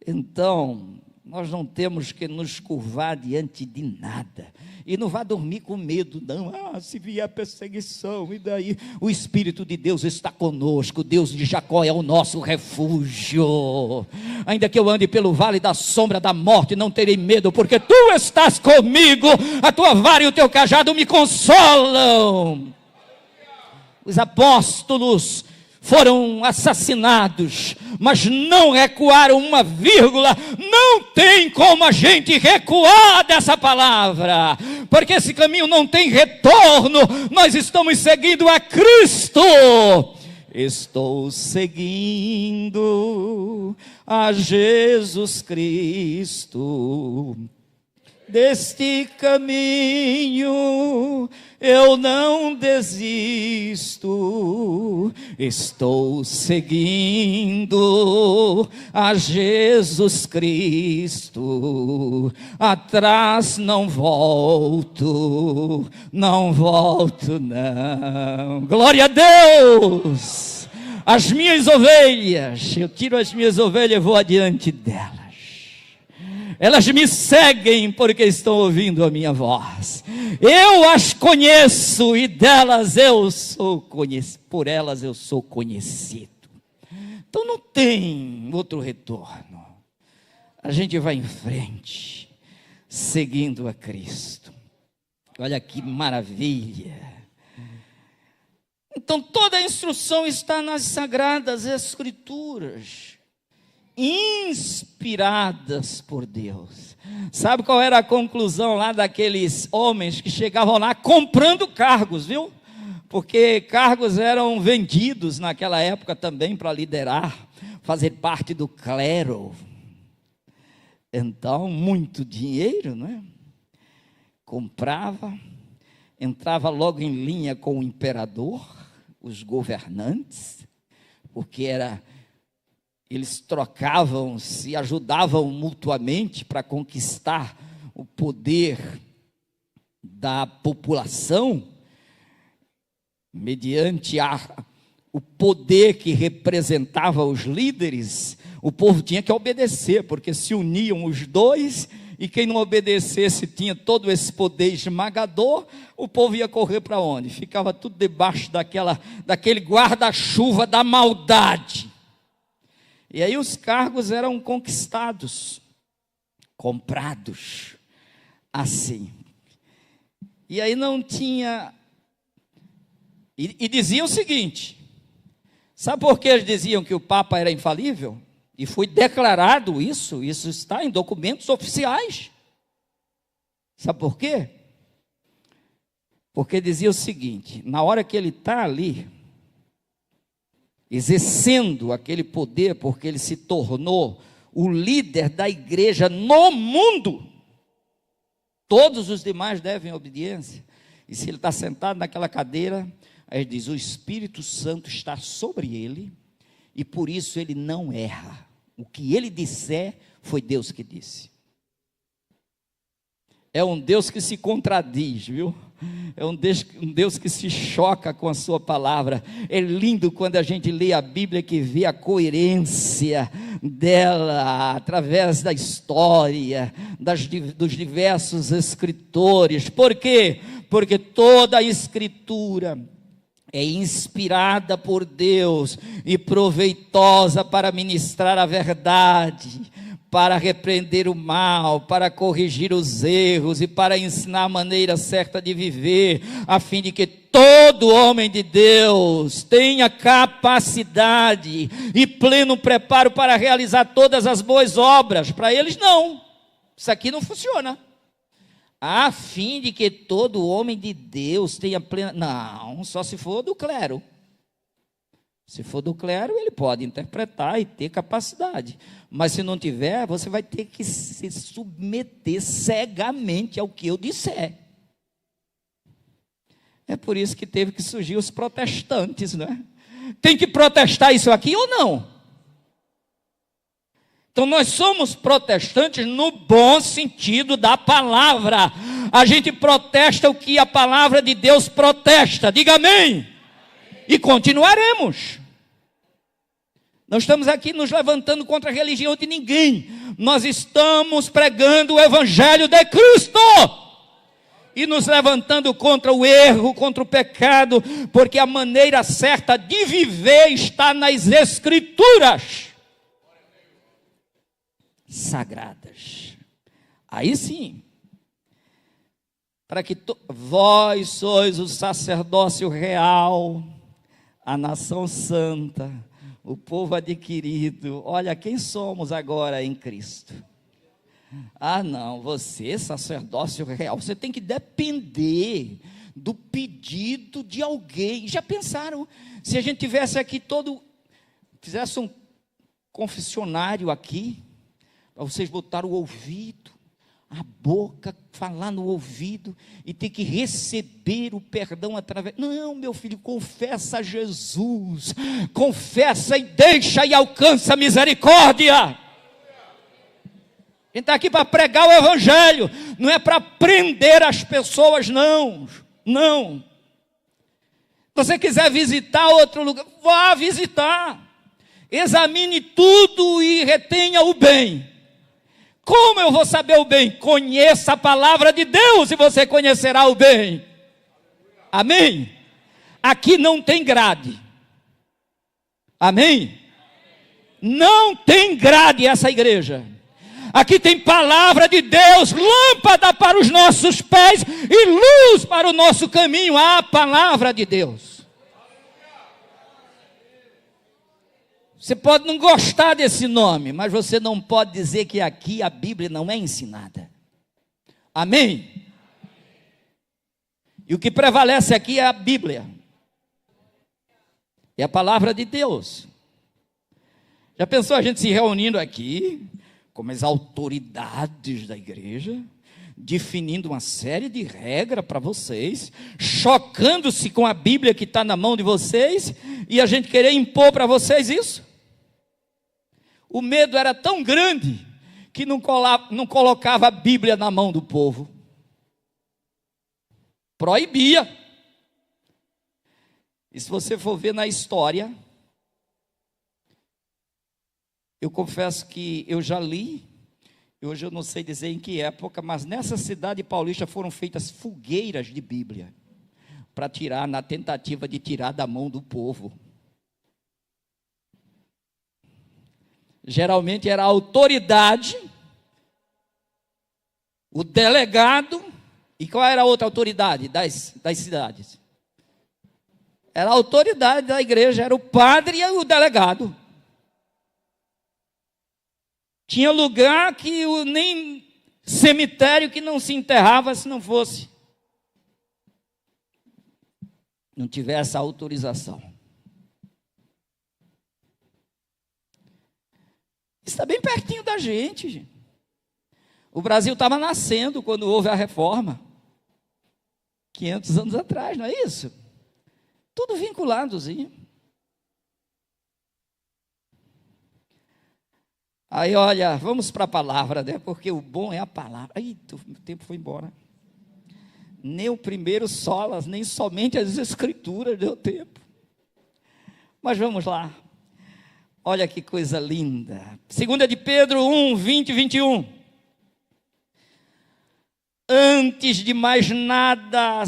Então, nós não temos que nos curvar diante de nada. E não vá dormir com medo, não. Se vier perseguição, e daí? O Espírito de Deus está conosco. Deus de Jacó é o nosso refúgio. Ainda que eu ande pelo vale da sombra da morte, não terei medo, porque tu estás comigo. A tua vara e o teu cajado me consolam. Os apóstolos foram assassinados, mas não recuaram uma vírgula. Não tem como a gente recuar dessa palavra, porque esse caminho não tem retorno. Nós estamos seguindo a Cristo. Estou seguindo a Jesus Cristo. Deste caminho eu não desisto, estou seguindo a Jesus Cristo, atrás não volto, não. Glória a Deus! As minhas ovelhas, eu tiro as minhas ovelhas e vou adiante delas. Elas me seguem porque estão ouvindo a minha voz. Eu as conheço e delas eu sou conhecido. Por elas eu sou conhecido. Então não tem outro retorno. A gente vai em frente, seguindo a Cristo. Olha que maravilha. Então toda a instrução está nas Sagradas Escrituras, inspiradas por Deus. Sabe qual era a conclusão lá daqueles homens que chegavam lá comprando cargos, viu? Porque cargos eram vendidos naquela época também para liderar, fazer parte do clero. Então, muito dinheiro, não é? Comprava, entrava logo em linha com o imperador, os governantes, porque eles trocavam, se ajudavam mutuamente para conquistar o poder da população, mediante o poder que representava os líderes. O povo tinha que obedecer, porque se uniam os dois, e quem não obedecesse tinha todo esse poder esmagador. O povo ia correr para onde? Ficava tudo debaixo daquele guarda-chuva da maldade. E aí os cargos eram conquistados, comprados, assim. E aí não tinha... E diziam o seguinte, sabe por que eles diziam que o Papa era infalível? E foi declarado isso está em documentos oficiais. Sabe por quê? Porque dizia o seguinte, na hora que ele está ali, exercendo aquele poder, porque ele se tornou o líder da igreja no mundo, todos os demais devem obediência. E se ele está sentado naquela cadeira, aí ele diz, o Espírito Santo está sobre ele, e por isso ele não erra. O que ele disser, foi Deus que disse. É um Deus que se contradiz, viu? É um Deus que se choca com a sua palavra. É lindo quando a gente lê a Bíblia, que vê a coerência dela, através da história, dos diversos escritores. Por quê? Porque toda a Escritura é inspirada por Deus e proveitosa para ministrar a verdade, para repreender o mal, para corrigir os erros e para ensinar a maneira certa de viver, a fim de que todo homem de Deus tenha capacidade e pleno preparo para realizar todas as boas obras. Para eles não, isso aqui não funciona. A fim de que todo homem de Deus tenha plena... Não, só se for do clero. Se for do clero, ele pode interpretar e ter capacidade. Mas se não tiver, você vai ter que se submeter cegamente ao que eu disser. É por isso que teve que surgir os protestantes, não é? Tem que protestar isso aqui ou não? Então nós somos protestantes no bom sentido da palavra. A gente protesta o que a palavra de Deus protesta. Diga amém. E continuaremos. Não estamos aqui nos levantando contra a religião de ninguém. Nós estamos pregando o Evangelho de Cristo. E nos levantando contra o erro, contra o pecado, porque a maneira certa de viver está nas Escrituras sagradas. Aí sim, para que vós sois o sacerdócio real, a nação santa, o povo adquirido. Olha quem somos agora em Cristo. Ah, não, você, sacerdócio real, você tem que depender do pedido de alguém. Já pensaram, se a gente tivesse aqui fizesse um confessionário aqui, para vocês botar o ouvido, a boca, falar no ouvido, e ter que receber o perdão através... Não, meu filho, confessa a Jesus, confessa e deixa e alcança a misericórdia. A gente está aqui para pregar o evangelho, não é para prender as pessoas, não. Se você quiser visitar outro lugar, vá visitar, examine tudo e retenha o bem. Como eu vou saber o bem? Conheça a palavra de Deus e você conhecerá o bem. Amém? Aqui não tem grade. Amém? Não tem grade essa igreja. Aqui tem palavra de Deus, lâmpada para os nossos pés e luz para o nosso caminho. A palavra de Deus. Você pode não gostar desse nome, mas você não pode dizer que aqui a Bíblia não é ensinada. Amém? E o que prevalece aqui é a Bíblia. É a palavra de Deus. Já pensou a gente se reunindo aqui, como as autoridades da igreja, definindo uma série de regras para vocês, chocando-se com a Bíblia que está na mão de vocês, e a gente querer impor para vocês isso? O medo era tão grande que não colocava a Bíblia na mão do povo. Proibia. E se você for ver na história, eu confesso que eu já li, hoje eu não sei dizer em que época, mas nessa cidade paulista foram feitas fogueiras de Bíblia, para tirar, na tentativa de tirar da mão do povo. Geralmente era a autoridade, o delegado, e qual era a outra autoridade das cidades? Era a autoridade da igreja, era o padre e o delegado. Tinha lugar que nem cemitério que não se enterrava se não fosse, não tivesse a autorização. Está bem pertinho da gente. O Brasil estava nascendo quando houve a reforma, 500 anos atrás, não é isso? Tudo vinculadozinho. Aí, olha, vamos para a palavra, né? Porque o bom é a palavra. Aí, o tempo foi embora. Nem o primeiro solas, nem somente as escrituras deu tempo. Mas vamos lá. Olha que coisa linda. 2 de Pedro 1, 20 e 21. Antes de mais nada,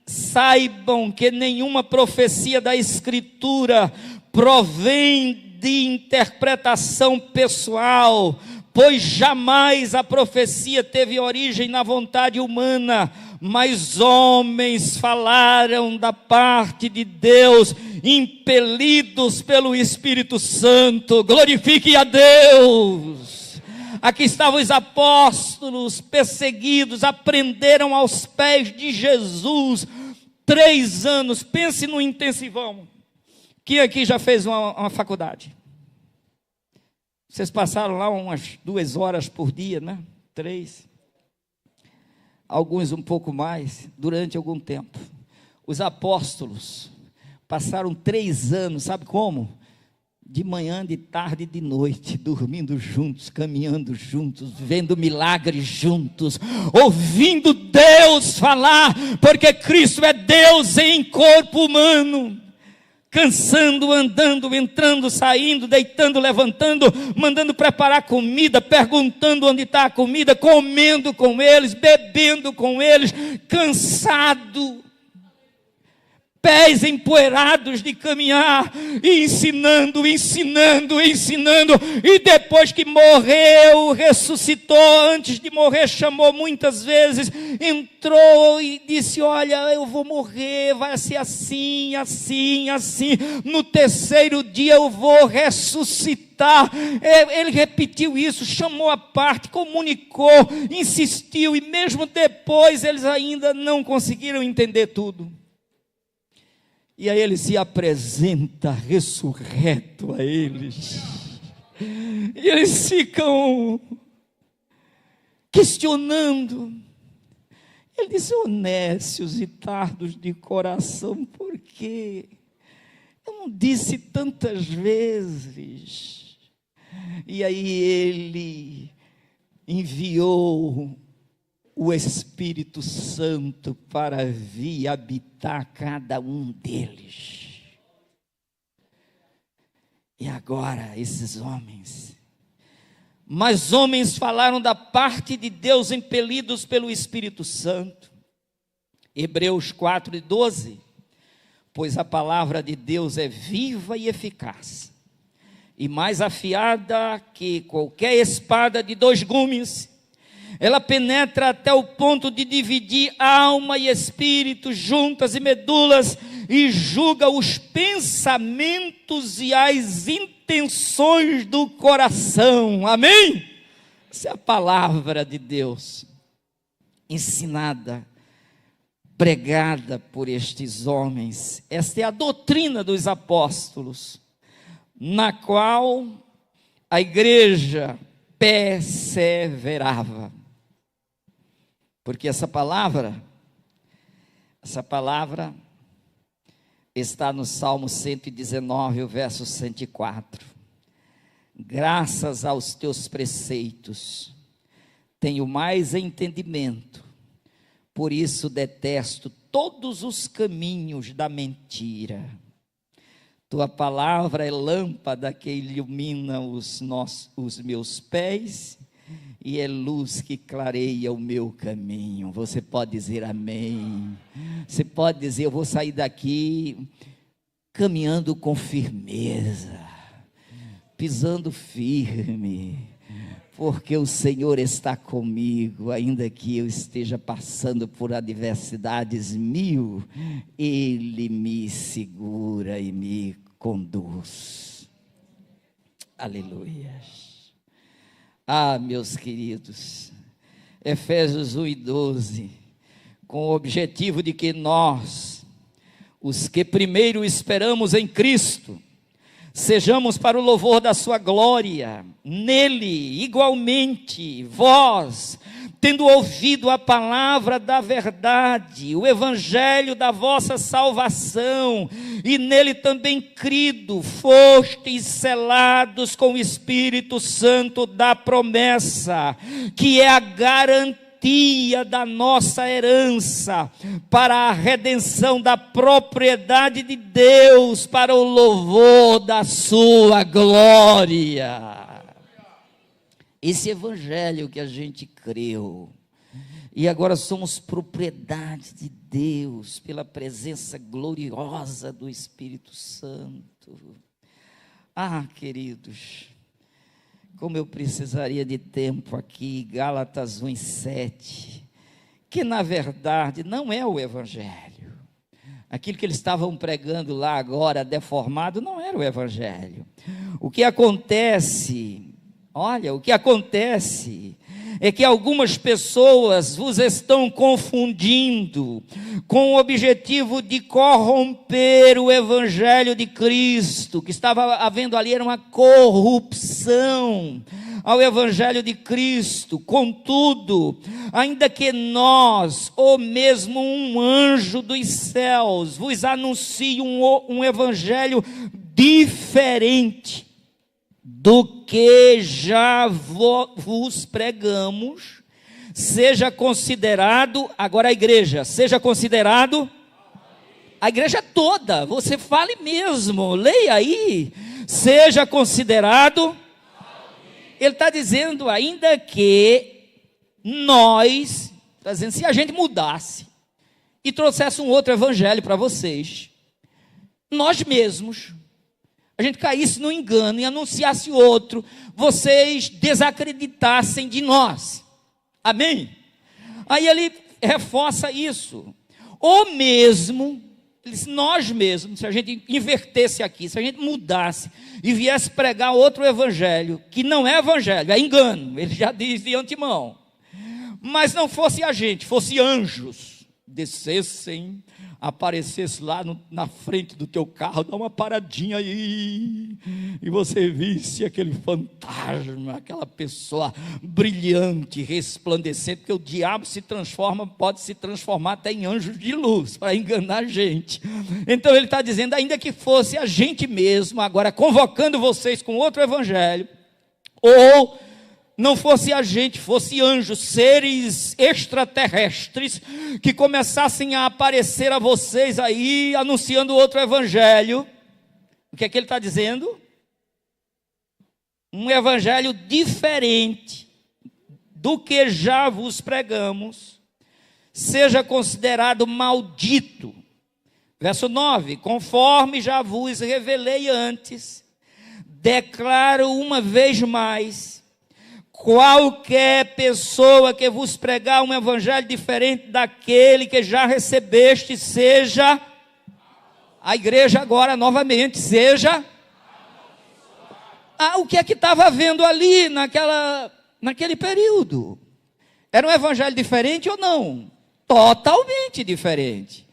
saibam que nenhuma profecia da Escritura provém de interpretação pessoal, pois jamais a profecia teve origem na vontade humana, mas homens falaram da parte de Deus, impelidos pelo Espírito Santo. Glorifique a Deus. Aqui estavam os apóstolos perseguidos, aprenderam aos pés de Jesus 3 anos. Pense no intensivão. Quem aqui já fez uma faculdade? Vocês passaram lá umas 2 horas por dia, né? 3. Alguns um pouco mais, durante algum tempo. Os apóstolos passaram 3 anos, sabe como? De manhã, de tarde e de noite, dormindo juntos, caminhando juntos, vendo milagres juntos, ouvindo Deus falar, porque Cristo é Deus em corpo humano, cansando, andando, entrando, saindo, deitando, levantando, mandando preparar comida, perguntando onde está a comida, comendo com eles, bebendo com eles, cansado, pés empoeirados de caminhar, e ensinando, e depois que morreu, ressuscitou. Antes de morrer, chamou muitas vezes, entrou e disse: olha, eu vou morrer, vai ser assim, assim, assim, no terceiro dia eu vou ressuscitar. Ele repetiu isso, chamou à parte, comunicou, insistiu, e mesmo depois eles ainda não conseguiram entender tudo. E aí ele se apresenta ressurreto a eles, e eles ficam questionando. Ele diz: honestos e tardos de coração, por quê? Eu não disse tantas vezes. E aí ele enviou o Espírito Santo para vir habitar cada um deles. E agora esses homens, mas homens falaram da parte de Deus, impelidos pelo Espírito Santo. Hebreus 4:12, pois a palavra de Deus é viva e eficaz, e mais afiada que qualquer espada de 2 gumes, ela penetra até o ponto de dividir alma e espírito, juntas e medulas, e julga os pensamentos e as intenções do coração. Amém? Essa é a palavra de Deus, ensinada, pregada por estes homens. Esta é a doutrina dos apóstolos, na qual a igreja perseverava. Porque essa palavra está no Salmo 119, o verso 104. Graças aos teus preceitos tenho mais entendimento, por isso detesto todos os caminhos da mentira. Tua palavra é lâmpada que ilumina os meus pés, e é luz que clareia o meu caminho. Você pode dizer amém. Você pode dizer: eu vou sair daqui caminhando com firmeza, pisando firme, porque o Senhor está comigo. Ainda que eu esteja passando por adversidades 1000, Ele me segura e me conduz. Aleluia. Ah, meus queridos, Efésios 1:12, com o objetivo de que nós, os que primeiro esperamos em Cristo, sejamos para o louvor da sua glória. Nele, igualmente, vós, tendo ouvido a palavra da verdade, o evangelho da vossa salvação, e nele também crido, fostes selados com o Espírito Santo da promessa, que é a garantia da nossa herança, para a redenção da propriedade de Deus, para o louvor da sua glória. Esse evangelho que a gente creu, e agora somos propriedade de Deus, pela presença gloriosa do Espírito Santo. Ah, queridos, como eu precisaria de tempo aqui. Gálatas 1:7, que na verdade não é o evangelho. Aquilo que eles estavam pregando lá agora, deformado, não era o evangelho. O que acontece é que algumas pessoas vos estão confundindo com o objetivo de corromper o evangelho de Cristo. O que estava havendo ali era uma corrupção ao evangelho de Cristo. Contudo, ainda que nós, ou mesmo um anjo dos céus, vos anuncie um evangelho diferente do que já vos pregamos, seja considerado, agora a igreja, seja considerado, a igreja toda, você fale mesmo, leia aí, seja considerado, ele está dizendo, ainda que nós, está dizendo, se a gente mudasse e trouxesse um outro evangelho para vocês, nós mesmos, a gente caísse no engano e anunciasse outro, vocês desacreditassem de nós. Amém? Aí ele reforça isso. Ou mesmo, nós mesmos, se a gente invertesse aqui, se a gente mudasse e viesse pregar outro evangelho, que não é evangelho, é engano, ele já diz de antemão, mas não fosse a gente, fosse anjos, descessem, aparecesse lá na frente do teu carro, dá uma paradinha aí, e você visse aquele fantasma, aquela pessoa brilhante, resplandecente, porque o diabo pode se transformar até em anjos de luz, para enganar a gente. Então ele está dizendo, ainda que fosse a gente mesmo, agora convocando vocês com outro evangelho, ou não fosse a gente, fosse anjos, seres extraterrestres, que começassem a aparecer a vocês aí, anunciando outro evangelho, o que é que ele está dizendo? Um evangelho diferente do que já vos pregamos, seja considerado maldito. Verso 9, conforme já vos revelei antes, declaro uma vez mais, qualquer pessoa que vos pregar um evangelho diferente daquele que já recebeste, seja, a igreja agora novamente, seja, o que é que estava havendo ali naquele período? Era um evangelho diferente ou não? Totalmente diferente.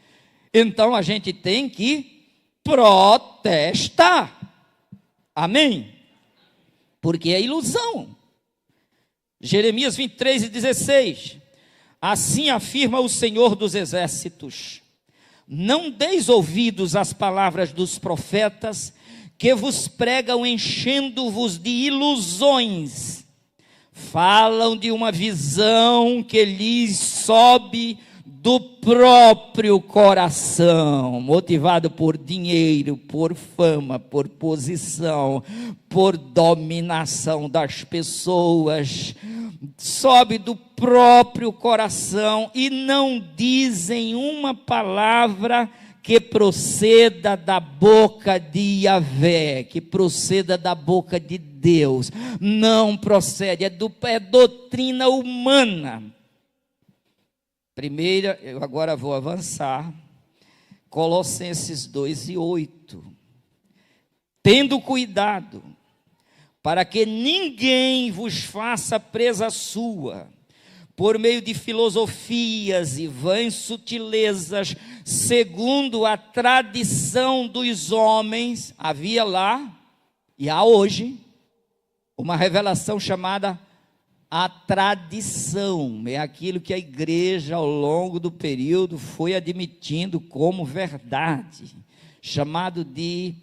Então a gente tem que protestar, amém? Porque é ilusão. Jeremias 23:16, assim afirma o Senhor dos exércitos, não deis ouvidos às palavras dos profetas, que vos pregam enchendo-vos de ilusões, falam de uma visão que lhes sobe do próprio coração, motivado por dinheiro, por fama, por posição, por dominação das pessoas, sobe do próprio coração e não dizem uma palavra que proceda da boca de Yahvé, que proceda da boca de Deus. Não procede, é doutrina humana. Primeira, eu agora vou avançar, Colossenses 2:8, tendo cuidado, para que ninguém vos faça presa sua, por meio de filosofias e vãs sutilezas, segundo a tradição dos homens. Havia lá, e há hoje, uma revelação chamada a tradição. É aquilo que a igreja ao longo do período foi admitindo como verdade, chamado de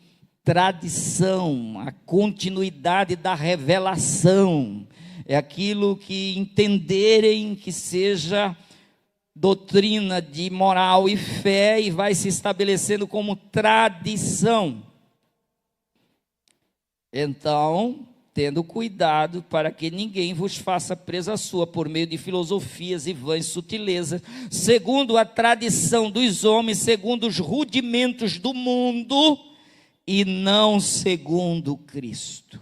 tradição, a continuidade da revelação. É aquilo que entenderem que seja doutrina de moral e fé e vai se estabelecendo como tradição. Então, tendo cuidado para que ninguém vos faça presa sua por meio de filosofias e vãs sutilezas, segundo a tradição dos homens, segundo os rudimentos do mundo, e não segundo Cristo.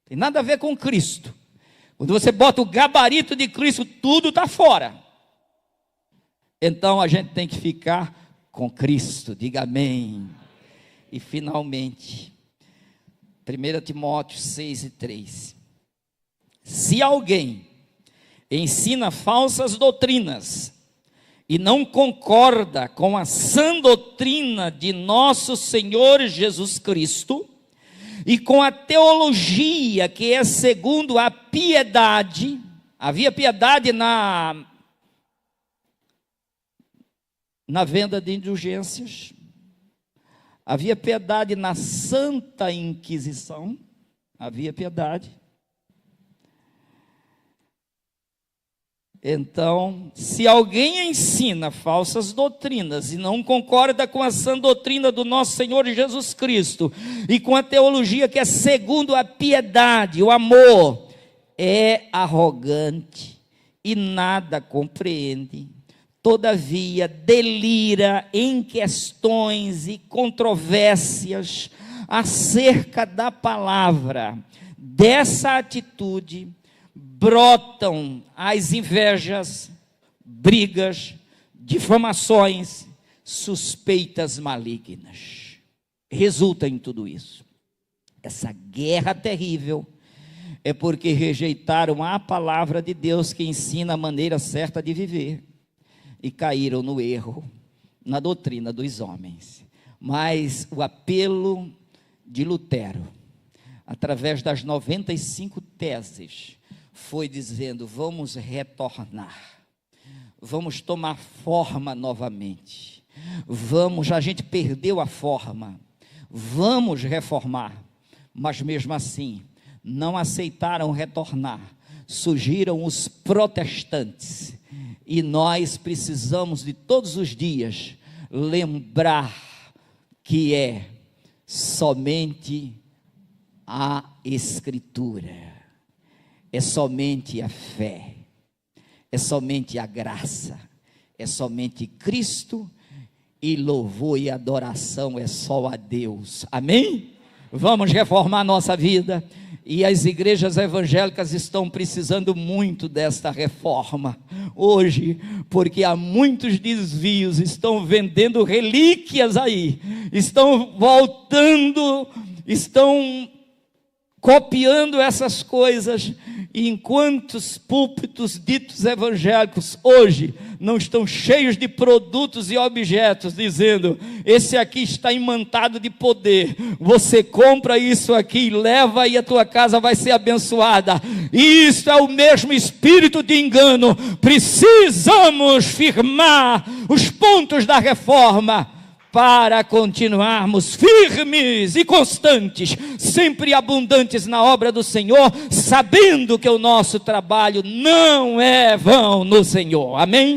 Tem nada a ver com Cristo. Quando você bota o gabarito de Cristo, tudo está fora. Então a gente tem que ficar com Cristo, diga amém. E finalmente, 1 Timóteo 6:3, se alguém ensina falsas doutrinas e não concorda com a sã doutrina de nosso Senhor Jesus Cristo e com a teologia que é segundo a piedade, havia piedade na venda de indulgências, havia piedade na Santa Inquisição, havia piedade. Então, se alguém ensina falsas doutrinas e não concorda com a sã doutrina do nosso Senhor Jesus Cristo e com a teologia que é segundo a piedade, o amor, é arrogante e nada compreende, todavia, delira em questões e controvérsias acerca da palavra. Dessa atitude brotam as invejas, brigas, difamações, suspeitas malignas. Resulta em tudo isso. Essa guerra terrível é porque rejeitaram a palavra de Deus que ensina a maneira certa de viver e caíram no erro, na doutrina dos homens. Mas o apelo de Lutero, através das 95 teses, foi dizendo: vamos retornar, vamos tomar forma novamente, a gente perdeu a forma, vamos reformar. Mas mesmo assim, não aceitaram retornar, surgiram os protestantes, e nós precisamos de todos os dias lembrar que é somente a Escritura, é somente a fé, é somente a graça, é somente Cristo, e louvor e adoração é só a Deus. Amém? Vamos reformar nossa vida, e as igrejas evangélicas estão precisando muito desta reforma hoje, porque há muitos desvios, estão vendendo relíquias aí, estão voltando, estão copiando essas coisas, e enquanto os púlpitos ditos evangélicos hoje não estão cheios de produtos e objetos, dizendo: esse aqui está imantado de poder, você compra isso aqui, leva e a tua casa vai ser abençoada. Isso é o mesmo espírito de engano. Precisamos firmar os pontos da reforma para continuarmos firmes e constantes, sempre abundantes na obra do Senhor, sabendo que o nosso trabalho não é vão no Senhor. Amém?